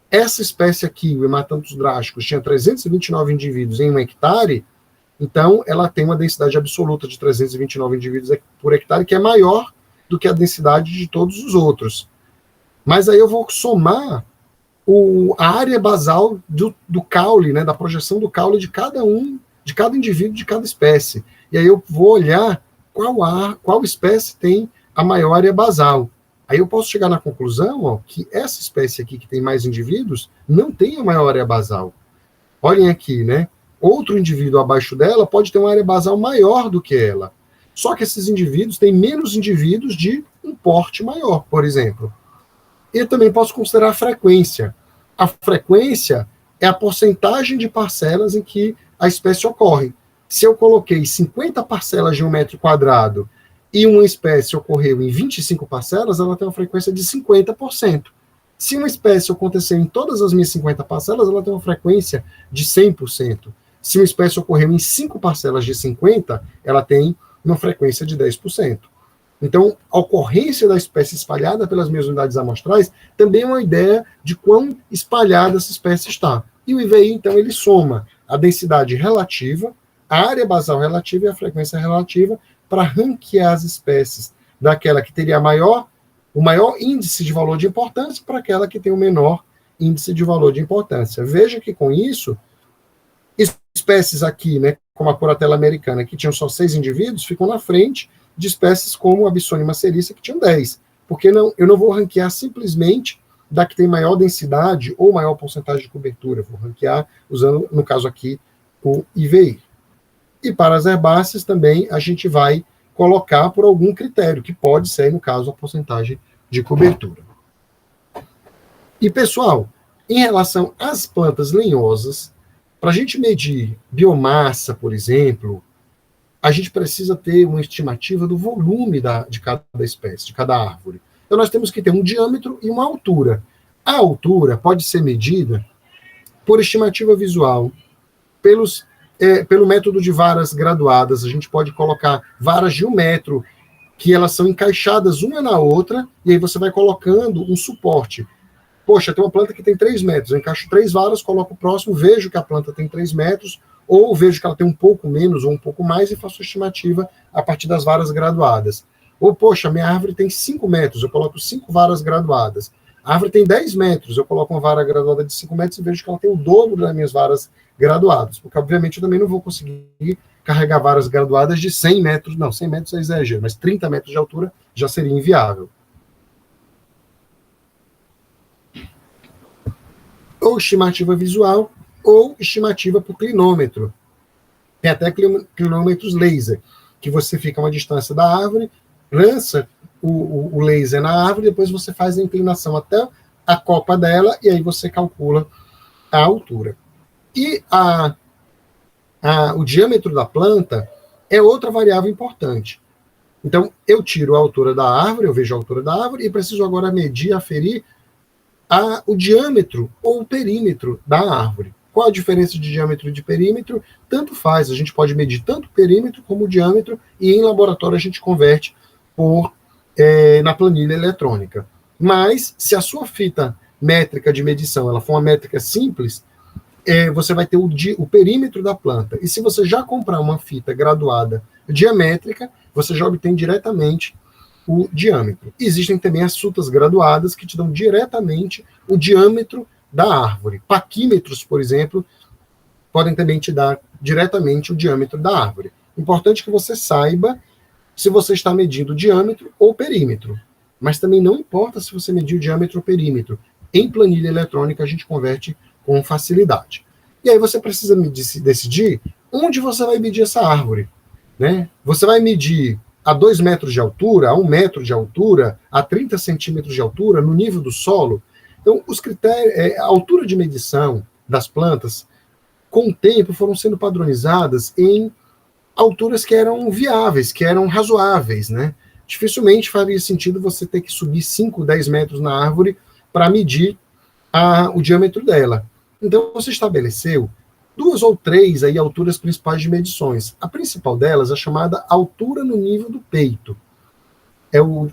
essa espécie aqui, o Hematanthus drásticos, tinha 329 indivíduos em 1 hectare, então ela tem uma densidade absoluta de 329 indivíduos por hectare, que é maior do que a densidade de todos os outros. Mas aí eu vou somar a área basal do caule, né, da projeção do caule de cada indivíduo, de cada espécie. E aí eu vou olhar qual espécie tem a maior área basal. Aí eu posso chegar na conclusão que essa espécie aqui, que tem mais indivíduos, não tem a maior área basal. Olhem aqui, né? Outro indivíduo abaixo dela pode ter uma área basal maior do que ela. Só que esses indivíduos têm menos indivíduos de um porte maior, por exemplo. E também posso considerar a frequência. A frequência é a porcentagem de parcelas em que a espécie ocorre. Se eu coloquei 50 parcelas de 1 m² e uma espécie ocorreu em 25 parcelas, ela tem uma frequência de 50%. Se uma espécie acontecer em todas as minhas 50 parcelas, ela tem uma frequência de 100%. Se uma espécie ocorreu em 5 parcelas de 50, ela tem uma frequência de 10%. Então, a ocorrência da espécie espalhada pelas minhas unidades amostrais também é uma ideia de quão espalhada essa espécie está. E o IVI, então, ele soma a densidade relativa, a área basal relativa e a frequência relativa para ranquear as espécies daquela que teria o maior índice de valor de importância para aquela que tem o menor índice de valor de importância. Veja que, com isso, espécies aqui, né, como a curatela americana, que tinham só 6 indivíduos, ficam na frente de espécies como a Bissonia maceriça, que tinham 10. Porque eu não vou ranquear simplesmente da que tem maior densidade ou maior porcentagem de cobertura. Vou ranquear usando, no caso aqui, o IVI. E para as herbáceas também a gente vai colocar por algum critério, que pode ser, no caso, a porcentagem de cobertura. E, pessoal, em relação às plantas lenhosas, para a gente medir biomassa, por exemplo, a gente precisa ter uma estimativa do volume de cada espécie, de cada árvore. Então, nós temos que ter um diâmetro e uma altura. A altura pode ser medida por estimativa visual, pelo método de varas graduadas. A gente pode colocar varas de 1 metro, que elas são encaixadas uma na outra, e aí você vai colocando um suporte. Poxa, tem uma planta que tem 3 metros, eu encaixo 3 varas, coloco o próximo, vejo que a planta tem 3 metros, ou vejo que ela tem um pouco menos ou um pouco mais, e faço a estimativa a partir das varas graduadas. Ou, poxa, minha árvore tem 5 metros, eu coloco 5 varas graduadas. A árvore tem 10 metros, eu coloco uma vara graduada de 5 metros e vejo que ela tem o dobro das minhas varas graduadas, porque, obviamente, eu também não vou conseguir carregar varas graduadas de 100 metros, não, 100 metros é exagero, mas 30 metros de altura já seria inviável. Ou estimativa visual, ou estimativa por clinômetro. Tem até clinômetros laser, que você fica a uma distância da árvore, lança o laser na árvore, depois você faz a inclinação até a copa dela, e aí você calcula a altura. E o diâmetro da planta é outra variável importante. Então, eu tiro a altura da árvore, eu vejo a altura da árvore, e preciso agora medir, aferir o diâmetro ou o perímetro da árvore. Qual a diferença de diâmetro e de perímetro? Tanto faz, a gente pode medir tanto o perímetro como o diâmetro, e em laboratório a gente converte na planilha eletrônica. Mas, se a sua fita métrica de medição ela for uma métrica simples, você vai ter o perímetro da planta. E se você já comprar uma fita graduada diamétrica, você já obtém diretamente o diâmetro. Existem também as fitas graduadas que te dão diretamente o diâmetro da árvore. Paquímetros, por exemplo, podem também te dar diretamente o diâmetro da árvore. Importante que você saiba se você está medindo o diâmetro ou o perímetro. Mas também não importa se você medir o diâmetro ou o perímetro. Em planilha eletrônica a gente converte com facilidade. E aí você precisa decidir onde você vai medir essa árvore. Né? Você vai medir a 2 metros de altura, a 1 metro de altura, a 30 centímetros de altura, no nível do solo. Então, os critérios, a altura de medição das plantas, com o tempo, foram sendo padronizadas em alturas que eram viáveis, que eram razoáveis. Né? Dificilmente faria sentido você ter que subir 5, 10 metros na árvore para medir o diâmetro dela. Então, você estabeleceu 2 ou 3 aí, alturas principais de medições. A principal delas é chamada altura no nível do peito.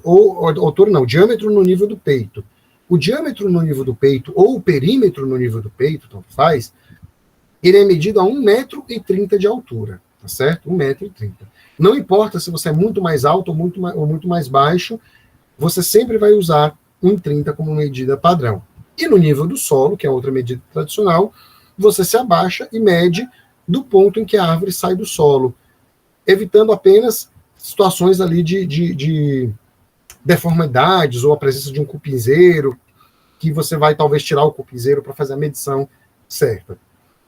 O diâmetro no nível do peito. O diâmetro no nível do peito, ou o perímetro no nível do peito, tanto faz, ele é medido a 1,30 m de altura, tá certo? 1,30 m. Não importa se você é muito mais alto ou muito mais baixo, você sempre vai usar 1,30 m como medida padrão. E no nível do solo, que é outra medida tradicional, você se abaixa e mede do ponto em que a árvore sai do solo, evitando apenas situações ali de deformidades ou a presença de um cupinzeiro, que você vai talvez tirar o cupinzeiro para fazer a medição certa.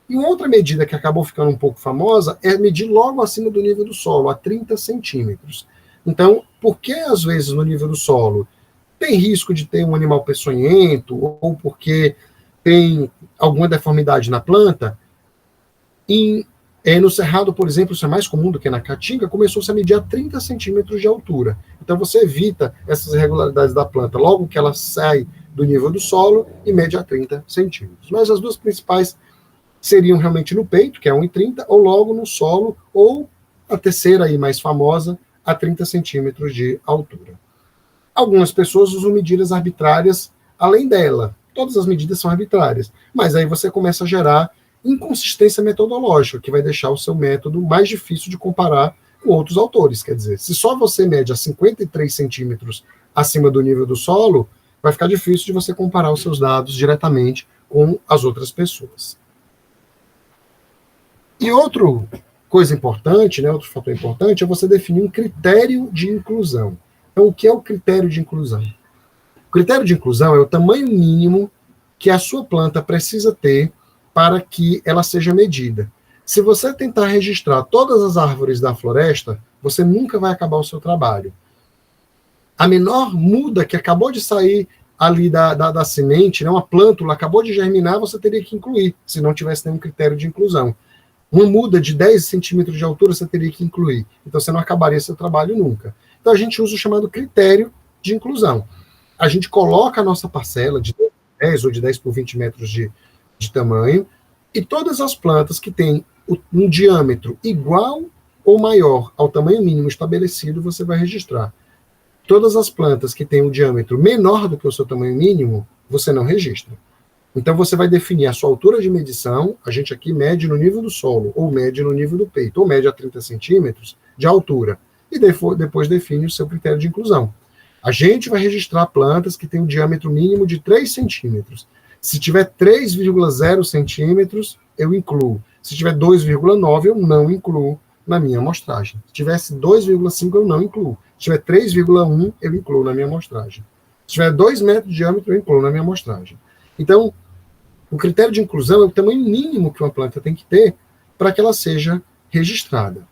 E uma outra medida que acabou ficando um pouco famosa é medir logo acima do nível do solo, a 30 centímetros. Então, por que às vezes no nível do solo tem risco de ter um animal peçonhento, ou porque tem alguma deformidade na planta? No cerrado, por exemplo, isso é mais comum do que na caatinga, começou-se a medir a 30 centímetros de altura. Então você evita essas irregularidades da planta logo que ela sai do nível do solo e mede a 30 centímetros. Mas as duas principais seriam realmente no peito, que é 1,30, ou logo no solo, ou a terceira aí mais famosa, a 30 centímetros de altura. Algumas pessoas usam medidas arbitrárias além dela. Todas as medidas são arbitrárias, mas aí você começa a gerar inconsistência metodológica, que vai deixar o seu método mais difícil de comparar com outros autores. Quer dizer, se só você mede a 53 centímetros acima do nível do solo, vai ficar difícil de você comparar os seus dados diretamente com as outras pessoas. E outra coisa importante, né, outro fator importante, é você definir um critério de inclusão. Então, o que é o critério de inclusão? O critério de inclusão é o tamanho mínimo que a sua planta precisa ter para que ela seja medida. Se você tentar registrar todas as árvores da floresta, você nunca vai acabar o seu trabalho. A menor muda que acabou de sair ali da semente, né, uma plântula acabou de germinar, você teria que incluir, se não tivesse nenhum critério de inclusão. Uma muda de 10 centímetros de altura você teria que incluir. Então você não acabaria seu trabalho nunca. Então a gente usa o chamado critério de inclusão. A gente coloca a nossa parcela de 10 ou de 10 por 20 metros de tamanho, e todas as plantas que têm um diâmetro igual ou maior ao tamanho mínimo estabelecido, você vai registrar. Todas as plantas que têm um diâmetro menor do que o seu tamanho mínimo, você não registra. Então você vai definir a sua altura de medição, a gente aqui mede no nível do solo, ou mede no nível do peito, ou mede a 30 centímetros de altura, e depois define o seu critério de inclusão. A gente vai registrar plantas que têm um diâmetro mínimo de 3 centímetros. Se tiver 3,0 centímetros, eu incluo. Se tiver 2,9, eu não incluo na minha amostragem. Se tivesse 2,5, eu não incluo. Se tiver 3,1, eu incluo na minha amostragem. Se tiver 2 metros de diâmetro, eu incluo na minha amostragem. Então, o critério de inclusão é o tamanho mínimo que uma planta tem que ter para que ela seja registrada.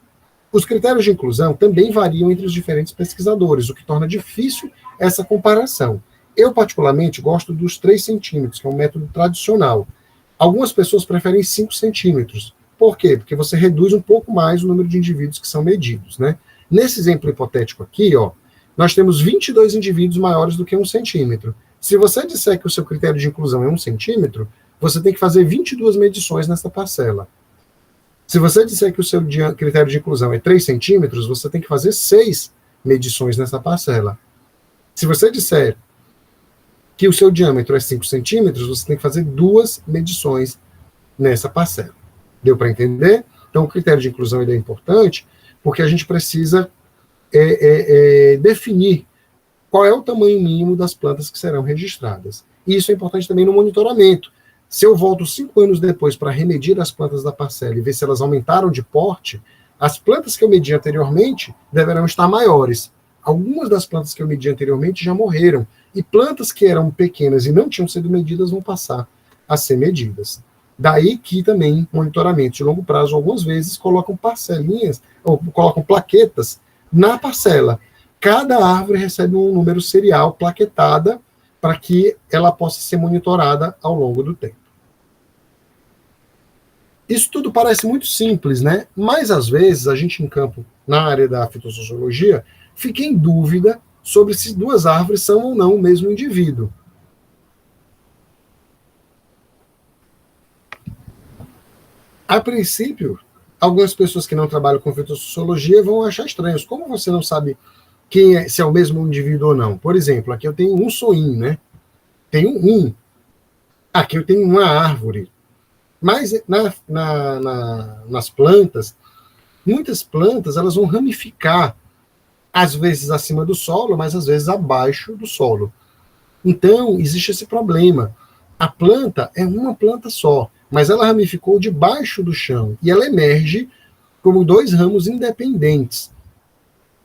Os critérios de inclusão também variam entre os diferentes pesquisadores, o que torna difícil essa comparação. Eu, particularmente, gosto dos 3 centímetros, que é um método tradicional. Algumas pessoas preferem 5 centímetros. Por quê? Porque você reduz um pouco mais o número de indivíduos que são medidos, né? Nesse exemplo hipotético aqui, ó, nós temos 22 indivíduos maiores do que 1 centímetro. Se você disser que o seu critério de inclusão é 1 centímetro, você tem que fazer 22 medições nessa parcela. Se você disser que o seu critério de inclusão é 3 centímetros, você tem que fazer 6 medições nessa parcela. Se você disser que o seu diâmetro é 5 centímetros, você tem que fazer 2 medições nessa parcela. Deu para entender? Então, o critério de inclusão ele é importante porque a gente precisa definir qual é o tamanho mínimo das plantas que serão registradas. E isso é importante também no monitoramento. Se eu volto 5 anos depois para remedir as plantas da parcela e ver se elas aumentaram de porte, as plantas que eu medi anteriormente deverão estar maiores. Algumas das plantas que eu medi anteriormente já morreram, e plantas que eram pequenas e não tinham sido medidas vão passar a ser medidas. Daí que também monitoramentos de longo prazo, algumas vezes, colocam parcelinhas, ou colocam plaquetas na parcela. Cada árvore recebe um número serial plaquetada para que ela possa ser monitorada ao longo do tempo. Isso tudo parece muito simples, né? Mas, às vezes, a gente em campo, na área da fitossociologia, fica em dúvida sobre se 2 árvores são ou não o mesmo indivíduo. A princípio, algumas pessoas que não trabalham com fitossociologia vão achar estranhos. Como você não sabe se é o mesmo indivíduo ou não? Por exemplo, aqui eu tenho um soim, né? Tenho um. Aqui eu tenho uma árvore. Mas nas plantas, muitas plantas elas vão ramificar, às vezes acima do solo, mas às vezes abaixo do solo. Então, existe esse problema. A planta é uma planta só, mas ela ramificou debaixo do chão e ela emerge como 2 ramos independentes.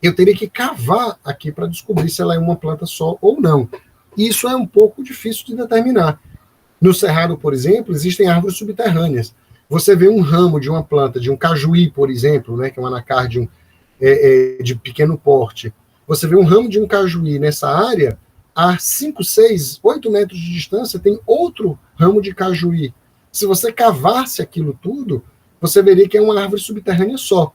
Eu teria que cavar aqui para descobrir se ela é uma planta só ou não. E isso é um pouco difícil de determinar. No Cerrado, por exemplo, existem árvores subterrâneas. você vê um ramo de uma planta, de um cajuí, por exemplo, né, que é um anacardium de pequeno porte, você vê um ramo de um cajuí nessa área, a 5, 6, 8 metros de distância tem outro ramo de cajuí. Se você cavasse aquilo tudo, você veria que é uma árvore subterrânea só.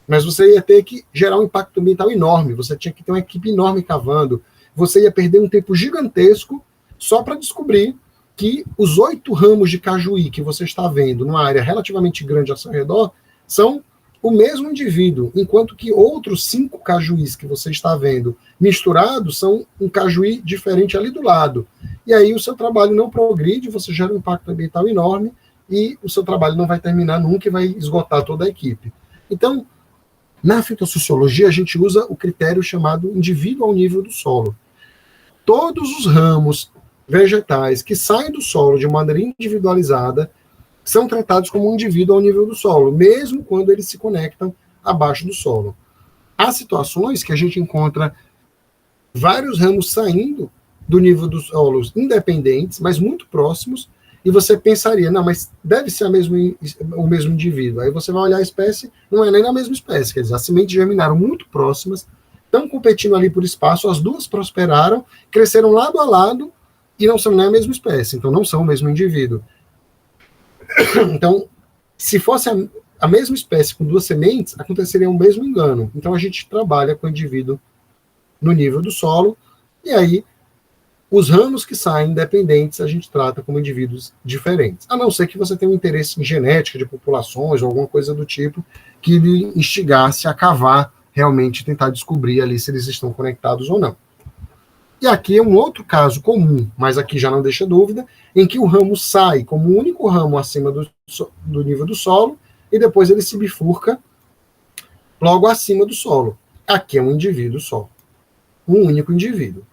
Mas você ia ter que gerar um impacto ambiental enorme, você tinha que ter uma equipe enorme cavando, você ia perder um tempo gigantesco só para descobrir que os 8 ramos de cajuí que você está vendo numa área relativamente grande ao seu redor são o mesmo indivíduo, enquanto que outros 5 cajuís que você está vendo misturados são um cajuí diferente ali do lado. E aí o seu trabalho não progride, você gera um impacto ambiental enorme e o seu trabalho não vai terminar nunca e vai esgotar toda a equipe. Então, na fitossociologia, a gente usa o critério chamado indivíduo ao nível do solo. Todos os ramos vegetais que saem do solo de maneira individualizada são tratados como um indivíduo ao nível do solo, mesmo quando eles se conectam abaixo do solo. Há situações que a gente encontra vários ramos saindo do nível dos solos independentes, mas muito próximos, e você pensaria, não, mas deve ser o mesmo indivíduo. Aí você vai olhar a espécie, não é nem a mesma espécie, quer dizer, as sementes germinaram muito próximas, estão competindo ali por espaço, as duas prosperaram, cresceram lado a lado, e não são nem a mesma espécie, então não são o mesmo indivíduo. Então, se fosse a mesma espécie com 2 sementes, aconteceria o mesmo engano. Então a gente trabalha com o indivíduo no nível do solo, e aí os ramos que saem independentes a gente trata como indivíduos diferentes. A não ser que você tenha um interesse em genética de populações ou alguma coisa do tipo que lhe instigasse a cavar realmente, tentar descobrir ali se eles estão conectados ou não. E aqui é um outro caso comum, mas aqui já não deixa dúvida, em que o ramo sai como o único ramo acima do nível do solo e depois ele se bifurca logo acima do solo. Aqui é um indivíduo só, um único indivíduo.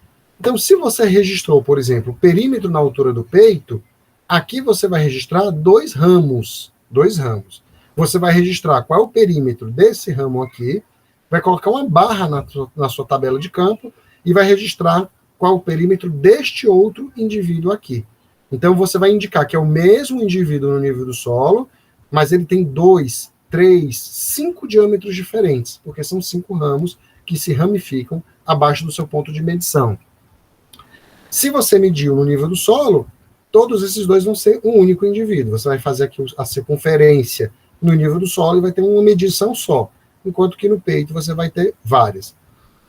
Então, se você registrou, por exemplo, o perímetro na altura do peito, aqui você vai registrar 2 ramos. 2 ramos. Você vai registrar qual é o perímetro desse ramo aqui, vai colocar uma barra na sua tabela de campo e vai registrar qual é o perímetro deste outro indivíduo aqui. Então, você vai indicar que é o mesmo indivíduo no nível do solo, mas ele tem 2, 3, 5 diâmetros diferentes, porque são 5 ramos que se ramificam abaixo do seu ponto de medição. Se você mediu no nível do solo, todos esses 2 vão ser um único indivíduo. Você vai fazer aqui a circunferência no nível do solo e vai ter uma medição só, enquanto que no peito você vai ter várias.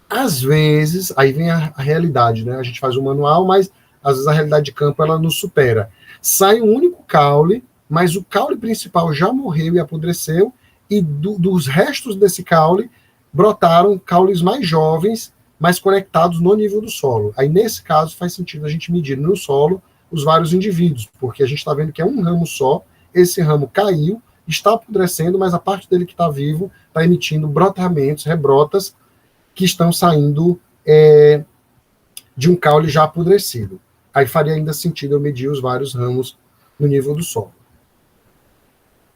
Às vezes, aí vem a realidade, né? A gente faz o manual, mas às vezes a realidade de campo ela nos supera. Sai um único caule, mas o caule principal já morreu e apodreceu, e dos restos desse caule brotaram caules mais jovens, mas conectados no nível do solo. Aí, nesse caso, faz sentido a gente medir no solo os vários indivíduos, porque a gente está vendo que é um ramo só, esse ramo caiu, está apodrecendo, mas a parte dele que está vivo está emitindo brotamentos, rebrotas, que estão saindo de um caule já apodrecido. Aí faria ainda sentido eu medir os vários ramos no nível do solo.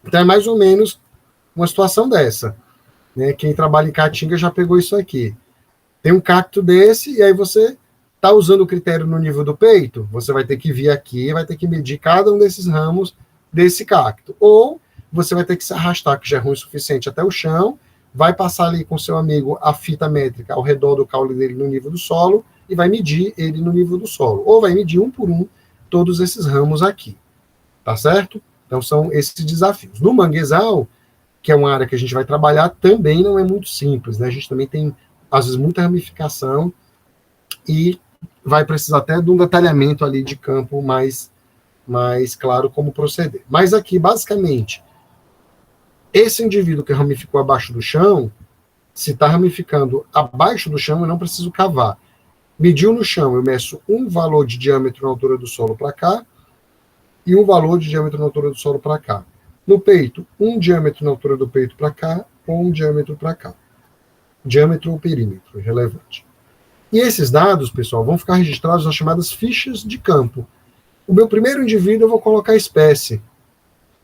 Então é mais ou menos uma situação dessa. Né? Quem trabalha em caatinga já pegou isso aqui. Tem um cacto desse, e aí você está usando o critério no nível do peito, você vai ter que vir aqui, vai ter que medir cada um desses ramos desse cacto. Ou você vai ter que se arrastar, que já é ruim o suficiente, até o chão, vai passar ali com seu amigo a fita métrica ao redor do caule dele no nível do solo, e vai medir ele no nível do solo. Ou vai medir um por um todos esses ramos aqui. Tá certo? Então são esses desafios. No manguezal, que é uma área que a gente vai trabalhar, também não é muito simples, né? A gente também tem às vezes muita ramificação, e vai precisar até de um detalhamento ali de campo mais claro como proceder. Mas aqui, basicamente, esse indivíduo que ramificou abaixo do chão, se está ramificando abaixo do chão, eu não preciso cavar. Mediu no chão, eu meço um valor de diâmetro na altura do solo para cá, e um valor de diâmetro na altura do solo para cá. No peito, um diâmetro na altura do peito para cá, ou um diâmetro para cá. Diâmetro ou perímetro, relevante. E esses dados, pessoal, vão ficar registrados nas chamadas fichas de campo. O meu primeiro indivíduo eu vou colocar a espécie,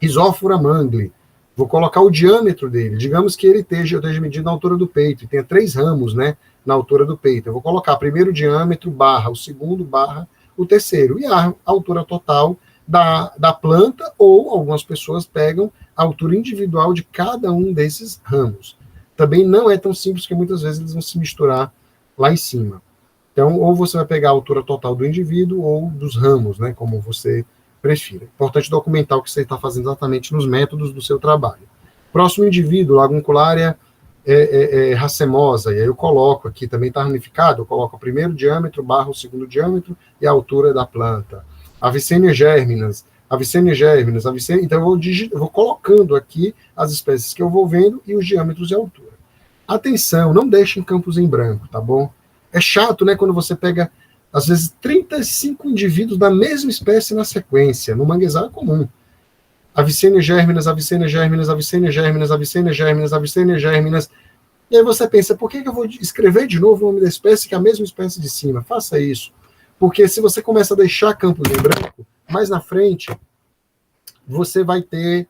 Rhizophora mangli. Vou colocar o diâmetro dele. Digamos que ele eu esteja medindo na altura do peito, e tenha 3 ramos, né, na altura do peito. Eu vou colocar primeiro o diâmetro, barra, o segundo, barra, o terceiro. E a altura total da planta, ou algumas pessoas pegam a altura individual de cada um desses ramos. Também não é tão simples, porque muitas vezes eles vão se misturar lá em cima. Então, ou você vai pegar a altura total do indivíduo ou dos ramos, né, como você prefira. Importante documentar o que você está fazendo exatamente nos métodos do seu trabalho. Próximo indivíduo, Laguncularia racemosa, e aí eu coloco aqui, também está ramificado, eu coloco o primeiro diâmetro barra o segundo diâmetro e a altura da planta. Avicenia germinas, então eu vou colocando aqui as espécies que eu vou vendo e os diâmetros e altura. Atenção, não deixem campos em branco, tá bom? É chato, né, quando você pega, às vezes, 35 indivíduos da mesma espécie na sequência. No manguezal é comum. Avicenia germinas. E aí você pensa, por que eu vou escrever de novo o nome da espécie, que é a mesma espécie de cima? Faça isso. Porque se você começa a deixar campos em branco, mais na frente, você vai ter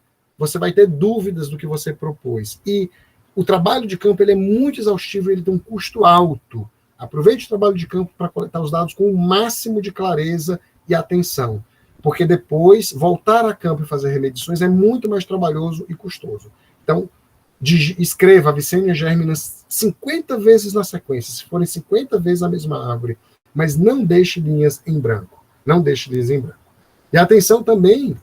dúvidas do que você propôs. E o trabalho de campo ele é muito exaustivo, ele tem um custo alto. Aproveite o trabalho de campo para coletar os dados com o máximo de clareza e atenção, porque depois voltar a campo e fazer remedições é muito mais trabalhoso e custoso. Então, escreva Avicenia germinas 50 vezes na sequência, se forem 50 vezes a mesma árvore, mas não deixe linhas em branco. Não deixe linhas em branco. E atenção também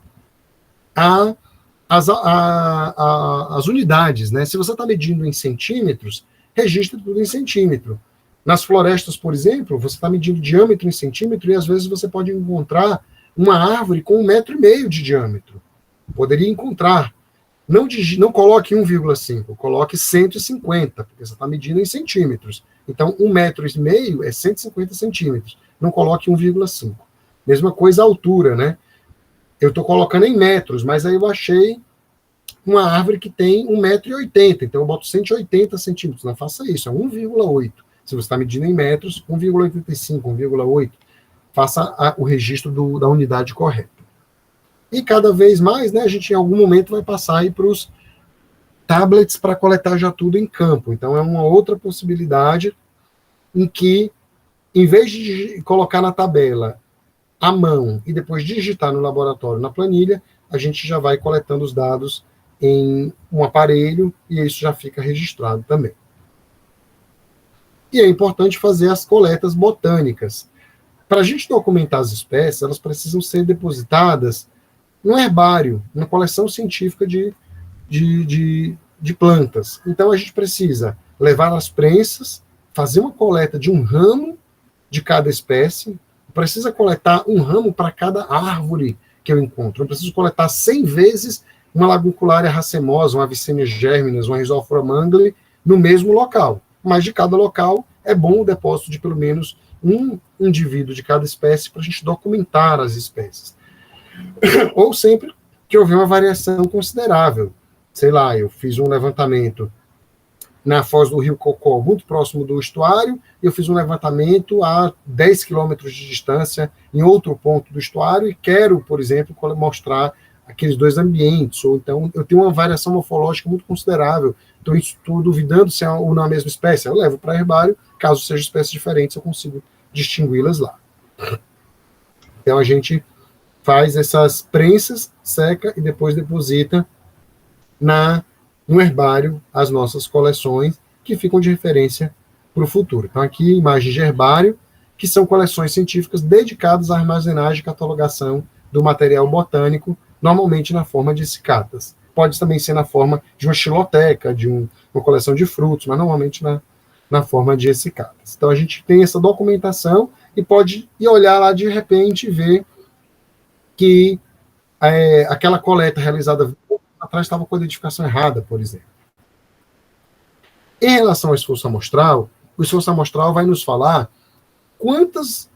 às unidades, né? Se você está medindo em centímetros, registre tudo em centímetro. Nas florestas, por exemplo, você está medindo diâmetro em centímetro e às vezes você pode encontrar uma árvore com 1,5 metro de diâmetro. Poderia encontrar. Não coloque 1,5, coloque 150, porque você está medindo em centímetros. Então, 1,5 metro é 150 centímetros. Não coloque 1,5. Mesma coisa a altura, né? Eu estou colocando em metros, mas aí eu achei uma árvore que tem 1,80 m, então eu boto 180 centímetros. Não faça isso, é 1,8. Se você está medindo em metros, 1,85, 1,8. Faça o registro da unidade correta. E cada vez mais, né, a gente em algum momento vai passar aí para os tablets para coletar já tudo em campo. Então é uma outra possibilidade em que, em vez de colocar na tabela à mão e depois digitar no laboratório na planilha, a gente já vai coletando os dados em um aparelho e isso já fica registrado também. E é importante fazer as coletas botânicas. Para a gente documentar as espécies, elas precisam ser depositadas no herbário, na coleção científica de plantas. Então, a gente precisa levar as prensas, fazer uma coleta de um ramo de cada espécie, precisa coletar um ramo para cada árvore que eu encontro. Eu preciso coletar 100 vezes uma Laguncularia racemosa, uma Avicenia germinas, uma Rhizophyra mangli no mesmo local. Mas de cada local é bom o depósito de pelo menos um indivíduo de cada espécie para a gente documentar as espécies. Ou sempre que houver uma variação considerável. Sei lá, eu fiz um levantamento na foz do rio Cocó, muito próximo do estuário, e eu fiz um levantamento a 10 quilômetros de distância em outro ponto do estuário e quero, por exemplo, mostrar aqueles dois ambientes, ou então eu tenho uma variação morfológica muito considerável, estou duvidando se é ou não a mesma espécie, eu levo para herbário, caso sejam espécies diferentes, eu consigo distingui-las lá. Então a gente faz essas prensas, seca e depois deposita no herbário as nossas coleções, que ficam de referência para o futuro. Então aqui imagens de herbário, que são coleções científicas dedicadas à armazenagem e catalogação do material botânico, normalmente na forma de cicatas. Pode também ser na forma de uma xiloteca, de uma coleção de frutos, mas normalmente na forma de cicatas. Então a gente tem essa documentação e pode ir olhar lá de repente e ver que aquela coleta realizada atrás estava com a identificação errada, por exemplo. Em relação ao esforço amostral, o esforço amostral vai nos falar quantas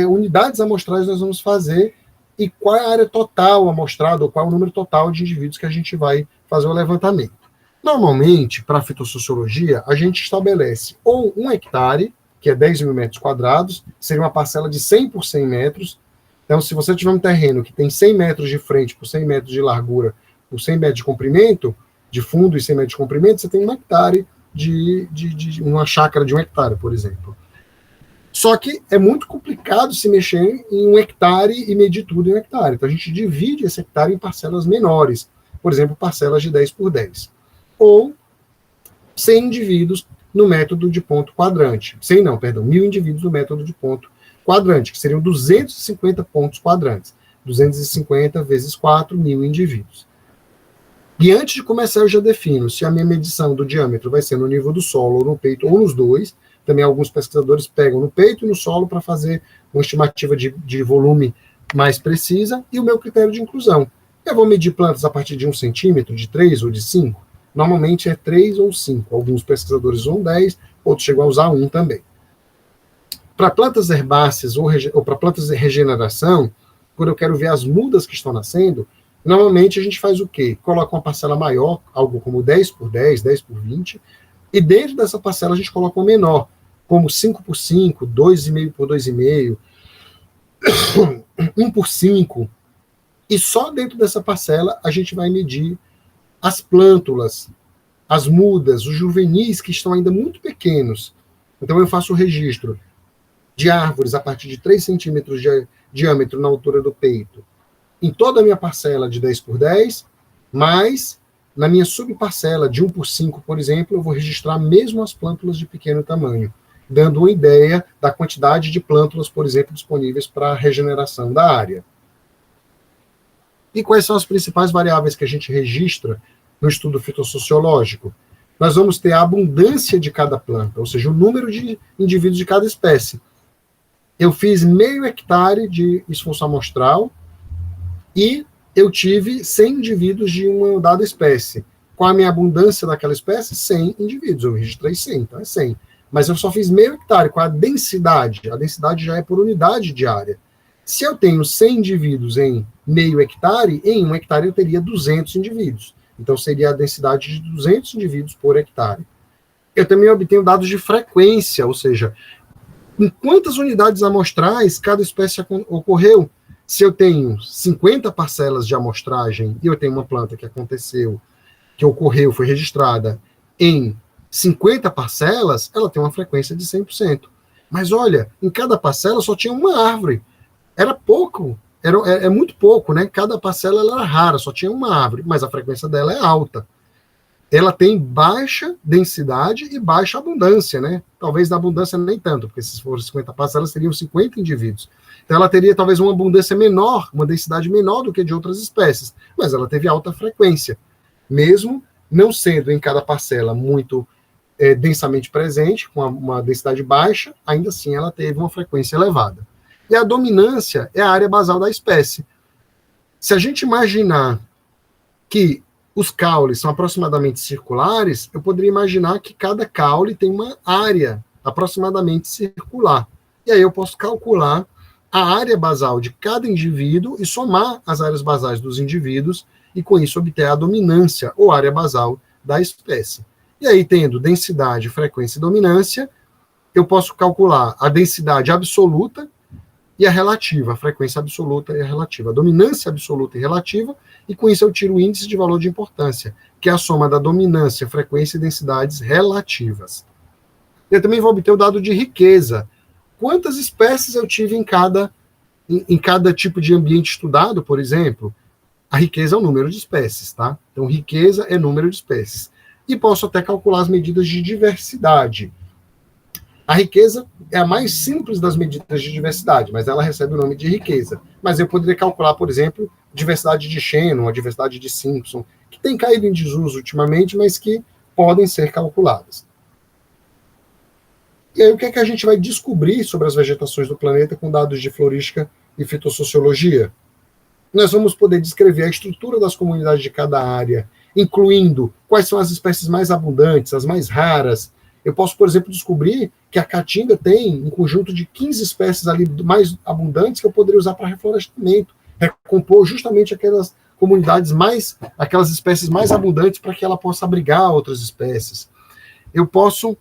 unidades amostrais nós vamos fazer e qual é a área total amostrada, ou qual é o número total de indivíduos que a gente vai fazer o levantamento. Normalmente, para a fitossociologia, a gente estabelece ou 1 hectare, que é 10 mil metros quadrados, seria uma parcela de 100 por 100 metros. Então, se você tiver um terreno que tem 100 metros de frente por 100 metros de largura por 100 metros de comprimento, de fundo e 100 metros de comprimento, você tem 1 hectare de uma chácara de 1 hectare, por exemplo. Só que é muito complicado se mexer em 1 hectare e medir tudo em 1 hectare. Então, a gente divide esse hectare em parcelas menores. Por exemplo, parcelas de 10 por 10. Ou 100 indivíduos no método de ponto quadrante. 100 não, perdão, 1.000 indivíduos no método de ponto quadrante, que seriam 250 pontos quadrantes. 250 vezes 4, 1.000 indivíduos. E antes de começar, eu já defino se a minha medição do diâmetro vai ser no nível do solo, ou no peito, ou nos dois. Também alguns pesquisadores pegam no peito e no solo para fazer uma estimativa de volume mais precisa. E o meu critério de inclusão. Eu vou medir plantas a partir de 1 centímetro, de 3 ou de 5. Normalmente é 3 ou 5. Alguns pesquisadores usam 10, outros chegam a usar 1 também. Para plantas herbáceas ou para plantas de regeneração, quando eu quero ver as mudas que estão nascendo, normalmente a gente faz o quê? Coloca uma parcela maior, algo como 10 por 10, 10 por 20, e dentro dessa parcela a gente coloca uma menor, como 5 por 5, 2,5 por 2,5, 1 por 5, e só dentro dessa parcela a gente vai medir as plântulas, as mudas, os juvenis que estão ainda muito pequenos. Então eu faço o registro de árvores a partir de 3 centímetros de diâmetro na altura do peito, em toda a minha parcela de 10 por 10, mas na minha subparcela de 1 por 5, por exemplo, eu vou registrar mesmo as plântulas de pequeno tamanho, dando uma ideia da quantidade de plântulas, por exemplo, disponíveis para a regeneração da área. E quais são as principais variáveis que a gente registra no estudo fitossociológico? Nós vamos ter a abundância de cada planta, ou seja, o número de indivíduos de cada espécie. Eu fiz 0,5 hectare de esforço amostral e eu tive 100 indivíduos de uma dada espécie. Qual a minha abundância daquela espécie? 100 indivíduos. Eu registrei 100, então é 100. Mas eu só fiz 0,5 hectare. Qual a densidade? A densidade já é por unidade de área. Se eu tenho 100 indivíduos em 0,5 hectare, em 1 hectare eu teria 200 indivíduos. Então seria a densidade de 200 indivíduos por hectare. Eu também obtenho dados de frequência, ou seja, em quantas unidades amostrais cada espécie ocorreu. Se eu tenho 50 parcelas de amostragem e eu tenho uma planta que aconteceu, que ocorreu, foi registrada em 50 parcelas, ela tem uma frequência de 100%. Mas olha, em cada parcela só tinha uma árvore. Era pouco, é muito pouco, né? Cada parcela ela era rara, só tinha uma árvore, mas a frequência dela é alta. Ela tem baixa densidade e baixa abundância, né? Talvez da abundância nem tanto, porque se fossem 50 parcelas, seriam 50 indivíduos. Então ela teria talvez uma abundância menor, uma densidade menor do que de outras espécies, mas ela teve alta frequência. Mesmo não sendo em cada parcela muito densamente presente, com uma densidade baixa, ainda assim ela teve uma frequência elevada. E a dominância é a área basal da espécie. Se a gente imaginar que os caules são aproximadamente circulares, eu poderia imaginar que cada caule tem uma área aproximadamente circular. E aí eu posso calcular a área basal de cada indivíduo e somar as áreas basais dos indivíduos e, com isso, obter a dominância ou área basal da espécie. E aí, tendo densidade, frequência e dominância, eu posso calcular a densidade absoluta e a relativa, a frequência absoluta e a relativa, a dominância absoluta e relativa, e com isso eu tiro o índice de valor de importância, que é a soma da dominância, frequência e densidades relativas. Eu também vou obter o dado de riqueza. Quantas espécies eu tive em cada tipo de ambiente estudado, por exemplo? A riqueza é o número de espécies, tá? Então, riqueza é número de espécies. E posso até calcular as medidas de diversidade. A riqueza é a mais simples das medidas de diversidade, mas ela recebe o nome de riqueza. Mas eu poderia calcular, por exemplo, diversidade de Shannon, a diversidade de Simpson, que tem caído em desuso ultimamente, mas que podem ser calculadas. E aí, o que é que a gente vai descobrir sobre as vegetações do planeta com dados de florística e fitossociologia? Nós vamos poder descrever a estrutura das comunidades de cada área, incluindo quais são as espécies mais abundantes, as mais raras. Eu posso, por exemplo, descobrir que a caatinga tem um conjunto de 15 espécies ali mais abundantes que eu poderia usar para reflorestamento, recompor justamente aquelas comunidades aquelas espécies mais abundantes para que ela possa abrigar outras espécies. Eu posso,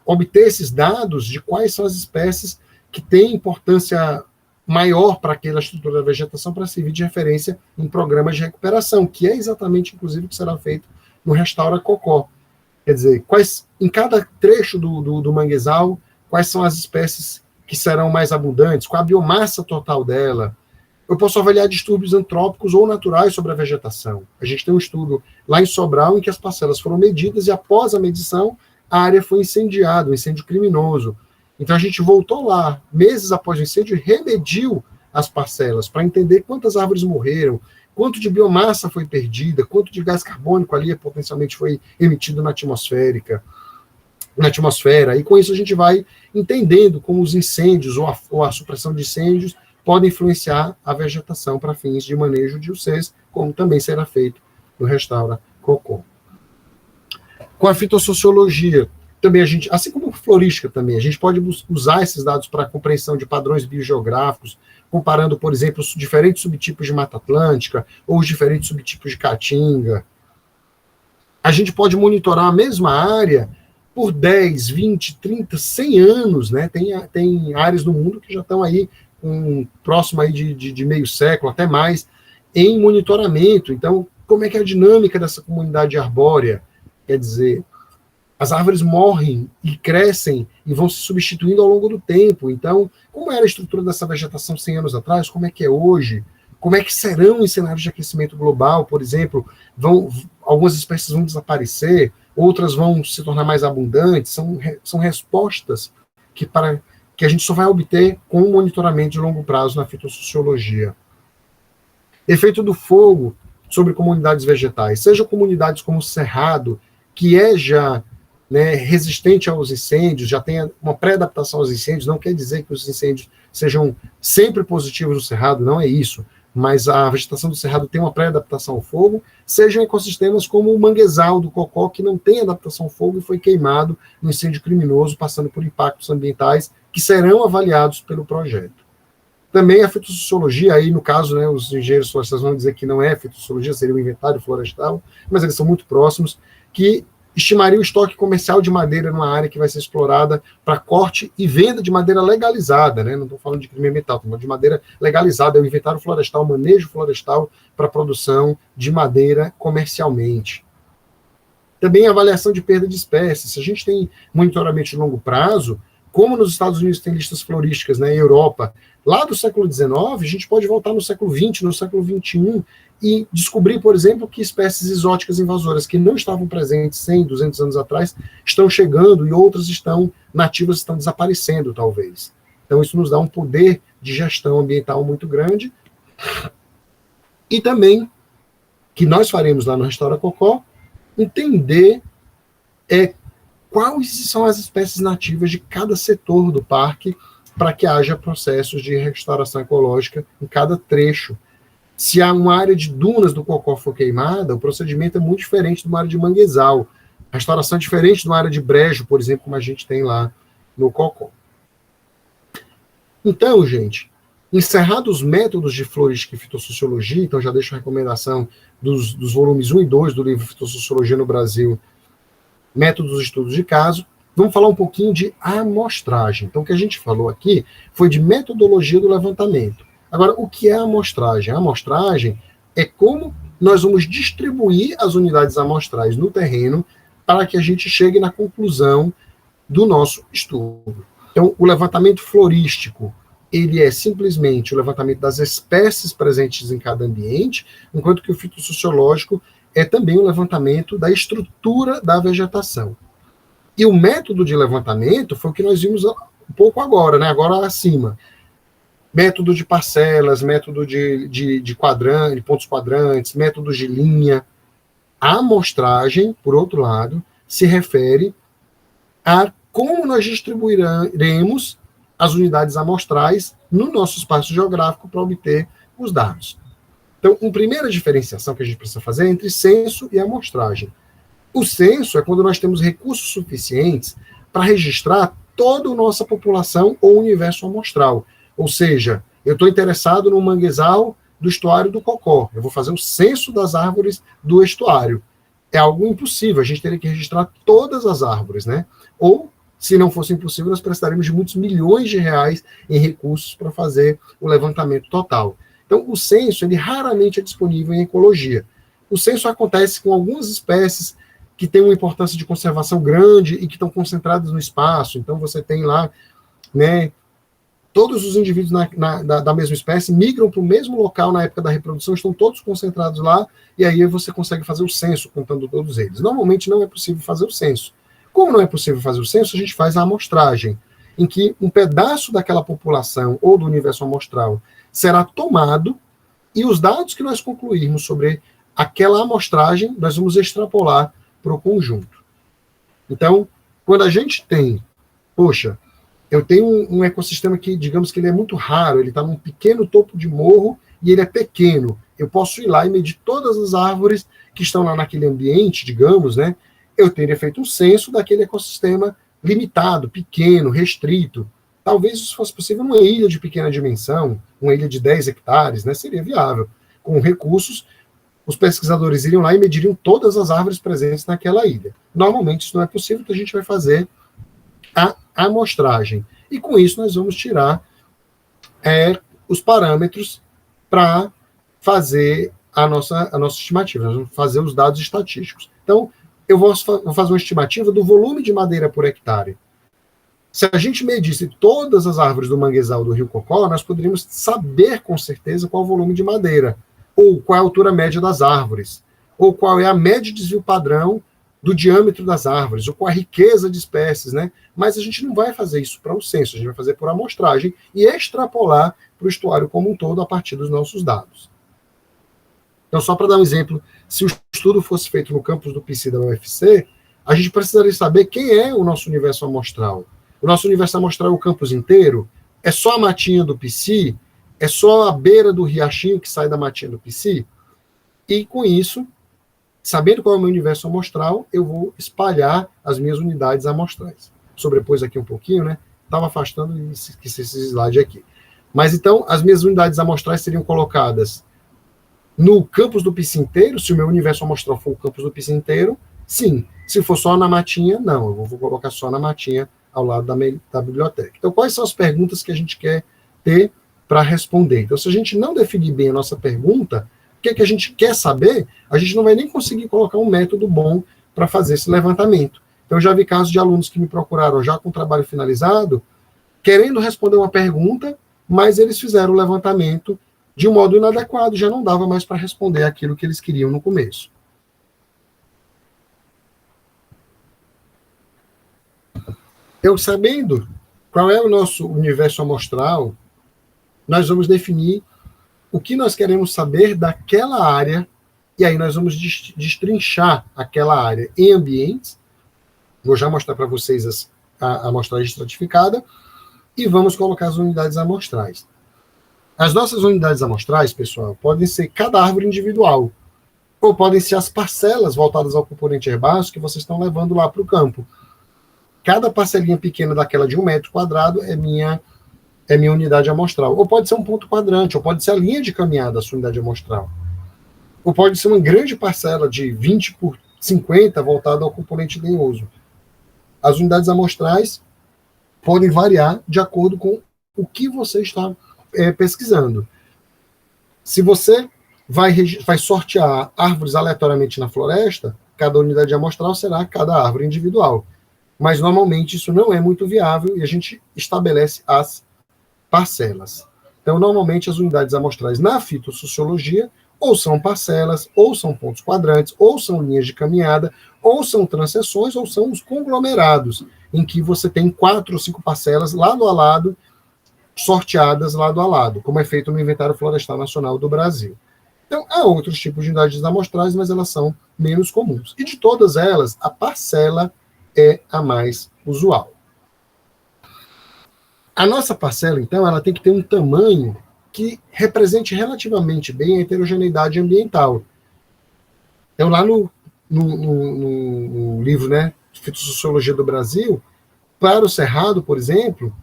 obter esses dados de quais são as espécies que têm importância maior para aquela estrutura da vegetação para servir de referência em programas de recuperação, que é exatamente, inclusive, o que será feito no Restaura Cocó. Quer dizer, em cada trecho do manguezal, quais são as espécies que serão mais abundantes, qual a biomassa total dela. Eu posso avaliar distúrbios antrópicos ou naturais sobre a vegetação. A gente tem um estudo lá em Sobral em que as parcelas foram medidas e após a medição a área foi incendiada, um incêndio criminoso. Então a gente voltou lá, meses após o incêndio, e remediu as parcelas para entender quantas árvores morreram, quanto de biomassa foi perdida, quanto de gás carbônico ali potencialmente foi emitido na atmosfera. E com isso a gente vai entendendo como os incêndios ou a supressão de incêndios podem influenciar a vegetação para fins de manejo de UCs, como também será feito no Restaura Cocó. Com a fitossociologia, também a gente, assim como florística também, a gente pode usar esses dados para a compreensão de padrões biogeográficos, comparando, por exemplo, os diferentes subtipos de Mata Atlântica ou os diferentes subtipos de Caatinga. A gente pode monitorar a mesma área por 10, 20, 30, 100 anos, né? Tem áreas no mundo que já estão aí próximo aí de meio século, até mais, em monitoramento. Então, como é que é a dinâmica dessa comunidade arbórea? Quer dizer, as árvores morrem e crescem e vão se substituindo ao longo do tempo. Então, como era a estrutura dessa vegetação 100 anos atrás? Como é que é hoje? Como é que serão em cenários de aquecimento global, por exemplo? Algumas espécies vão desaparecer, outras vão se tornar mais abundantes. São respostas que a gente só vai obter com o monitoramento de longo prazo na fitossociologia. Efeito do fogo sobre comunidades vegetais, seja comunidades como o Cerrado, que é já, né, resistente aos incêndios, já tem uma pré-adaptação aos incêndios, não quer dizer que os incêndios sejam sempre positivos no Cerrado, não é isso, mas a vegetação do Cerrado tem uma pré-adaptação ao fogo, sejam ecossistemas como o manguezal do Cocó, que não tem adaptação ao fogo e foi queimado no incêndio criminoso, passando por impactos ambientais que serão avaliados pelo projeto. Também a fitossociologia, aí no caso, né, os engenheiros florestais vão dizer que não é fitossociologia, seria o inventário florestal, mas eles são muito próximos, que estimaria o estoque comercial de madeira numa área que vai ser explorada para corte e venda de madeira legalizada, né? Não estou falando de crime ambiental, estou falando de madeira legalizada, é o inventário florestal, o manejo florestal para a produção de madeira comercialmente. Também a avaliação de perda de espécies. Se a gente tem monitoramento de longo prazo, como nos Estados Unidos tem listas florísticas, né, Europa, lá do século XIX, a gente pode voltar no século XX, no século XXI, e descobrir, por exemplo, que espécies exóticas invasoras que não estavam presentes 100, 200 anos atrás, estão chegando e outras nativas estão desaparecendo, talvez. Então, isso nos dá um poder de gestão ambiental muito grande. E também, que nós faremos lá no Restaura Cocó, entender quais são as espécies nativas de cada setor do parque para que haja processos de restauração ecológica em cada trecho. Se há uma área de dunas do Cocó for queimada, o procedimento é muito diferente de uma área de manguezal. A restauração é diferente de uma área de brejo, por exemplo, como a gente tem lá no Cocó. Então, gente, encerrados os métodos de florística e fitossociologia, então já deixo a recomendação dos volumes 1 e 2 do livro Fitossociologia no Brasil, métodos de estudos de caso, vamos falar um pouquinho de amostragem. Então, o que a gente falou aqui foi de metodologia do levantamento. Agora, o que é a amostragem? A amostragem é como nós vamos distribuir as unidades amostrais no terreno para que a gente chegue na conclusão do nosso estudo. Então, o levantamento florístico, ele é simplesmente o levantamento das espécies presentes em cada ambiente, enquanto que o fitossociológico é também o levantamento da estrutura da vegetação. E o método de levantamento foi o que nós vimos um pouco agora, né? Agora acima. Método de parcelas, método de quadrante, de pontos quadrantes, métodos de linha. A amostragem, por outro lado, se refere a como nós distribuiremos as unidades amostrais no nosso espaço geográfico para obter os dados. Então, uma primeira diferenciação que a gente precisa fazer é entre censo e amostragem. O censo é quando nós temos recursos suficientes para registrar toda a nossa população ou universo amostral. Ou seja, eu estou interessado no manguezal do estuário do Cocó. Eu vou fazer o censo das árvores do estuário. É algo impossível, a gente teria que registrar todas as árvores, né? Ou, se não fosse impossível, nós precisaríamos de muitos milhões de reais em recursos para fazer o levantamento total. Então, o censo, ele raramente é disponível em ecologia. O censo acontece com algumas espécies que têm uma importância de conservação grande e que estão concentradas no espaço. Então, você tem lá, né, todos os indivíduos da mesma espécie migram para o mesmo local na época da reprodução, estão todos concentrados lá, e aí você consegue fazer o censo contando todos eles. Normalmente não é possível fazer o censo. Como não é possível fazer o censo, a gente faz a amostragem, em que um pedaço daquela população ou do universo amostral será tomado, e os dados que nós concluirmos sobre aquela amostragem, nós vamos extrapolar para o conjunto. Então, quando a gente tem, poxa, eu tenho um ecossistema que, digamos que ele é muito raro, ele está num pequeno topo de morro e ele é pequeno. Eu posso ir lá e medir todas as árvores que estão lá naquele ambiente, digamos, né? Eu teria feito um censo daquele ecossistema limitado, pequeno, restrito. Talvez isso fosse possível numa ilha de pequena dimensão, uma ilha de 10 hectares, né? Seria viável. Com recursos, os pesquisadores iriam lá e mediriam todas as árvores presentes naquela ilha. Normalmente isso não é possível, então a gente vai fazer a amostragem. E com isso nós vamos tirar os parâmetros para fazer a nossa estimativa. Nós vamos fazer os dados estatísticos. Então, eu vou fazer uma estimativa do volume de madeira por hectare. Se a gente medisse todas as árvores do manguezal do Rio Cocó, nós poderíamos saber com certeza qual o volume de madeira, ou qual é a altura média das árvores, ou qual é a média de desvio padrão do diâmetro das árvores, ou com a riqueza de espécies, né? Mas a gente não vai fazer isso para o censo, a gente vai fazer por amostragem e extrapolar para o estuário como um todo a partir dos nossos dados. Então, só para dar um exemplo, se o estudo fosse feito no campus do PC da UFC, a gente precisaria saber quem é o nosso universo amostral. O nosso universo amostral é o campus inteiro? É só a matinha do PC? É só a beira do riachinho que sai da matinha do PC? E com isso, sabendo qual é o meu universo amostral, eu vou espalhar as minhas unidades amostrais. Sobrepôs aqui um pouquinho, né? Estava afastando e esqueci esse slide aqui. Mas então, as minhas unidades amostrais seriam colocadas no campus do PC inteiro. Se o meu universo amostral for o campus do PC inteiro, sim. Se for só na matinha, não. Eu vou colocar só na matinha ao lado da biblioteca. Então, quais são as perguntas que a gente quer ter para responder? Então, se a gente não definir bem a nossa pergunta, o que é que a gente quer saber, a gente não vai nem conseguir colocar um método bom para fazer esse levantamento. Então, eu já vi casos de alunos que me procuraram já com o trabalho finalizado, querendo responder uma pergunta, mas eles fizeram o levantamento de um modo inadequado, já não dava mais para responder aquilo que eles queriam no começo. Eu sabendo qual é o nosso universo amostral, nós vamos definir o que nós queremos saber daquela área, e aí nós vamos destrinchar aquela área em ambientes. Vou já mostrar para vocês a amostragem estratificada, e vamos colocar as unidades amostrais. As nossas unidades amostrais, pessoal, podem ser cada árvore individual, ou podem ser as parcelas voltadas ao componente herbáceo que vocês estão levando lá para o campo. Cada parcelinha pequena daquela de 1 metro quadrado é minha unidade amostral. Ou pode ser um ponto quadrante, ou pode ser a linha de caminhada da sua unidade amostral. Ou pode ser uma grande parcela de 20 por 50 voltada ao componente lenhoso. As unidades amostrais podem variar de acordo com o que você está pesquisando. Se você vai sortear árvores aleatoriamente na floresta, cada unidade amostral será cada árvore individual. Mas, normalmente, isso não é muito viável e a gente estabelece as parcelas. Então, normalmente, as unidades amostrais na fitossociologia ou são parcelas, ou são pontos quadrantes, ou são linhas de caminhada, ou são transeções, ou são os conglomerados, em que você tem 4 ou 5 parcelas lado a lado, sorteadas lado a lado, como é feito no Inventário Florestal Nacional do Brasil. Então, há outros tipos de unidades amostrais, mas elas são menos comuns. E de todas elas, a parcela é a mais usual. A nossa parcela, então, ela tem que ter um tamanho que represente relativamente bem a heterogeneidade ambiental. Então, lá no livro, né, Fitossociologia do Brasil, para o Cerrado, por exemplo,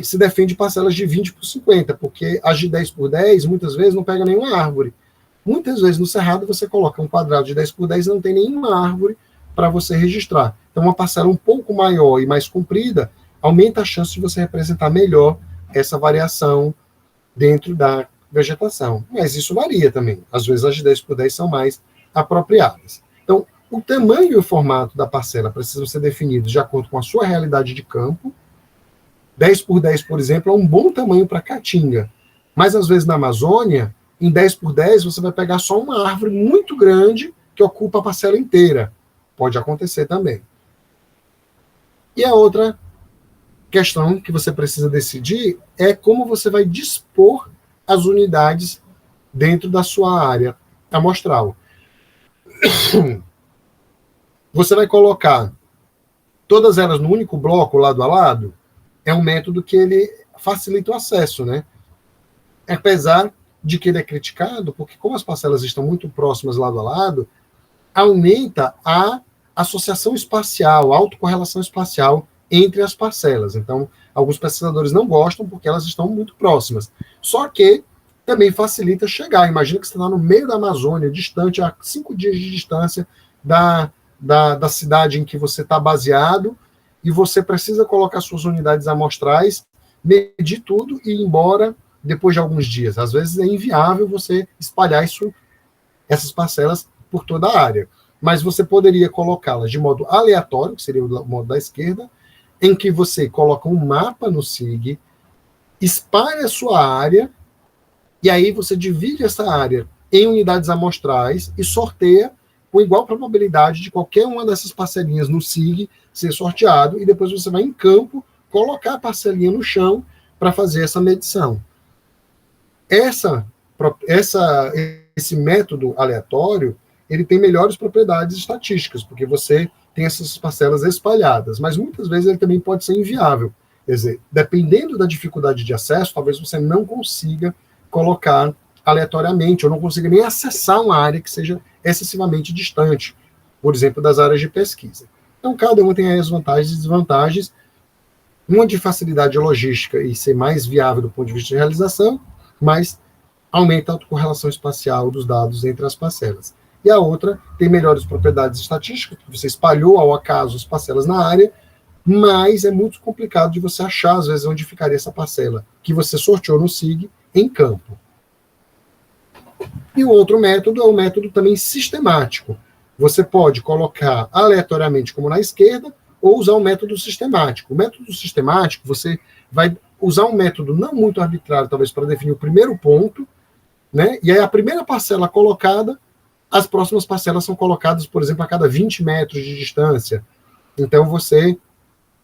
se defende parcelas de 20 por 50, porque as de 10 por 10, muitas vezes, não pega nenhuma árvore. Muitas vezes, no Cerrado, você coloca um quadrado de 10 por 10 e não tem nenhuma árvore para você registrar. Então, uma parcela um pouco maior e mais comprida aumenta a chance de você representar melhor essa variação dentro da vegetação. Mas isso varia também. Às vezes, as de 10 por 10 são mais apropriadas. Então, O tamanho e o formato da parcela precisam ser definidos de acordo com a sua realidade de campo. 10 por 10, por exemplo, é um bom tamanho para caatinga. Mas, às vezes, na Amazônia, em 10 por 10, você vai pegar só uma árvore muito grande que ocupa a parcela inteira. Pode acontecer também. E a outra questão que você precisa decidir é como você vai dispor as unidades dentro da sua área amostral. Você vai colocar todas elas no único bloco, lado a lado? É um método que ele facilita o acesso, né? Apesar de que ele é criticado, porque como as parcelas estão muito próximas lado a lado, aumenta a associação espacial, a autocorrelação espacial entre as parcelas. Então, alguns pesquisadores não gostam porque elas estão muito próximas. Só que também facilita chegar. Imagina que você está no meio da Amazônia, distante, a 5 dias de distância da cidade em que você está baseado, e você precisa colocar suas unidades amostrais, medir tudo e ir embora depois de alguns dias. Às vezes é inviável você espalhar essas parcelas por toda a área. Mas você poderia colocá-las de modo aleatório, que seria o modo da esquerda, em que você coloca um mapa no SIG, espalha a sua área, e aí você divide essa área em unidades amostrais e sorteia com igual probabilidade de qualquer uma dessas parcelinhas no SIG ser sorteado, e depois você vai em campo colocar a parcelinha no chão para fazer essa medição. Esse método aleatório, ele tem melhores propriedades estatísticas, porque você tem essas parcelas espalhadas, mas muitas vezes ele também pode ser inviável. Quer dizer, dependendo da dificuldade de acesso, talvez você não consiga colocar aleatoriamente, ou não consiga nem acessar uma área que seja excessivamente distante, por exemplo, das áreas de pesquisa. Então, cada uma tem aí as vantagens e desvantagens, uma de facilidade logística e ser mais viável do ponto de vista de realização, mas aumenta a autocorrelação espacial dos dados entre as parcelas. E a outra tem melhores propriedades estatísticas, porque você espalhou ao acaso as parcelas na área, mas é muito complicado de você achar, às vezes, onde ficaria essa parcela que você sorteou no SIG em campo. E o outro método é o método também sistemático. Você pode colocar aleatoriamente, como na esquerda, ou usar o método sistemático. O método sistemático, você vai usar um método não muito arbitrário, talvez, para definir o primeiro ponto, né? E aí a primeira parcela colocada, as próximas parcelas são colocadas, por exemplo, a cada 20 metros de distância. Então, você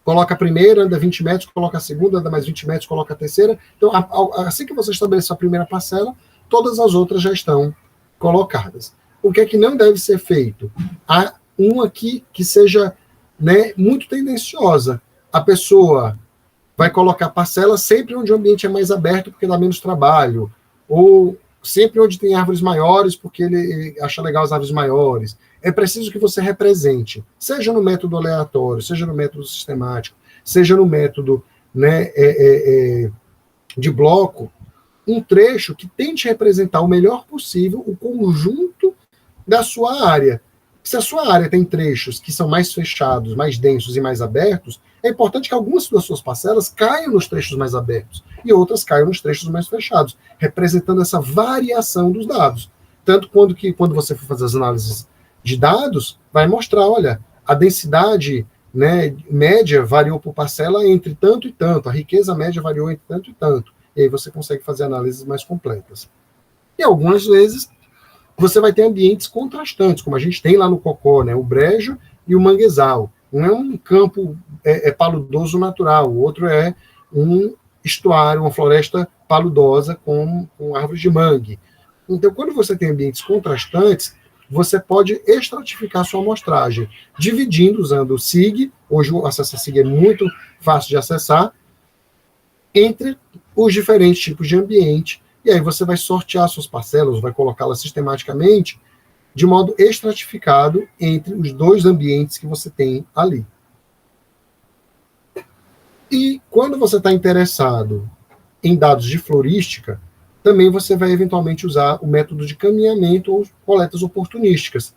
coloca a primeira, anda 20 metros, coloca a segunda, anda mais 20 metros, coloca a terceira. Então, assim que você estabelece a primeira parcela, todas as outras já estão colocadas. O que é que não deve ser feito? Há uma que seja, né, muito tendenciosa. A pessoa vai colocar parcela sempre onde o ambiente é mais aberto, porque dá menos trabalho, ou sempre onde tem árvores maiores, porque ele acha legal as árvores maiores. É preciso que você represente, seja no método aleatório, seja no método sistemático, seja no método, né, de bloco, um trecho que tente representar o melhor possível o conjunto da sua área. Se a sua área tem trechos que são mais fechados, mais densos e mais abertos, é importante que algumas das suas parcelas caiam nos trechos mais abertos e outras caiam nos trechos mais fechados, representando essa variação dos dados. Tanto quando você for fazer as análises de dados, vai mostrar, olha, a densidade, né, média variou por parcela entre tanto e tanto, a riqueza média variou entre tanto e tanto. E aí você consegue fazer análises mais completas. E algumas vezes você vai ter ambientes contrastantes, como a gente tem lá no Cocó, né, o brejo e o manguezal. Um é um campo paludoso natural, o outro é um estuário, uma floresta paludosa com árvores de mangue. Então, quando você tem ambientes contrastantes, você pode estratificar sua amostragem, dividindo, usando o SIG, hoje o acesso a SIG é muito fácil de acessar, entre os diferentes tipos de ambiente, e aí você vai sortear suas parcelas, vai colocá-las sistematicamente, de modo estratificado entre os dois ambientes que você tem ali. E quando você está interessado em dados de florística, também você vai eventualmente usar o método de caminhamento ou coletas oportunísticas.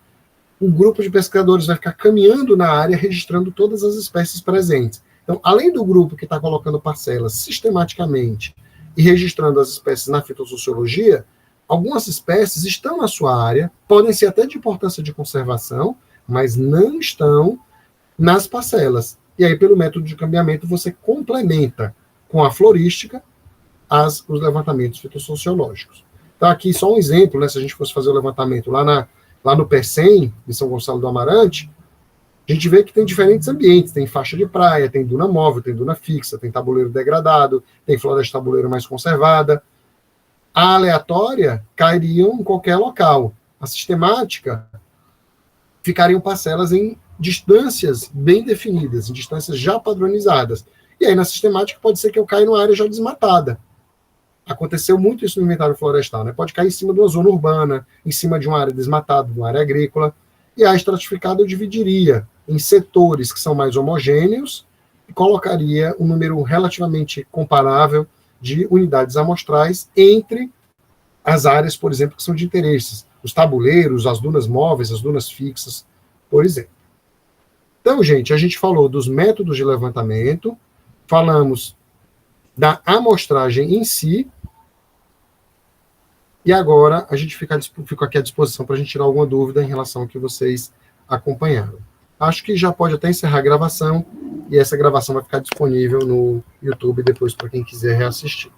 Um grupo de pescadores vai ficar caminhando na área, registrando todas as espécies presentes. Então, além do grupo que está colocando parcelas sistematicamente e registrando as espécies na fitossociologia, algumas espécies estão na sua área, podem ser até de importância de conservação, mas não estão nas parcelas. E aí, pelo método de cambiamento, você complementa com a florística os levantamentos fitossociológicos. Então, aqui só um exemplo, né, se a gente fosse fazer o levantamento lá no PECEM, em São Gonçalo do Amarante, a gente vê que tem diferentes ambientes, tem faixa de praia, tem duna móvel, tem duna fixa, tem tabuleiro degradado, tem floresta tabuleiro mais conservada. A aleatória cairiam em qualquer local. A sistemática ficariam parcelas em distâncias bem definidas, em distâncias já padronizadas. E aí, na sistemática, pode ser que eu caia numa área já desmatada. Aconteceu muito isso no inventário florestal, né? Pode cair em cima de uma zona urbana, em cima de uma área desmatada, de uma área agrícola. E a estratificada eu dividiria em setores que são mais homogêneos e colocaria um número relativamente comparável de unidades amostrais entre as áreas, por exemplo, que são de interesses. Os tabuleiros, as dunas móveis, as dunas fixas, por exemplo. Então, gente, a gente falou dos métodos de levantamento, falamos da amostragem em si, e agora a gente fica aqui à disposição para a gente tirar alguma dúvida em relação ao que vocês acompanharam. Acho que já pode até encerrar a gravação, e essa gravação vai ficar disponível no YouTube depois para quem quiser reassistir.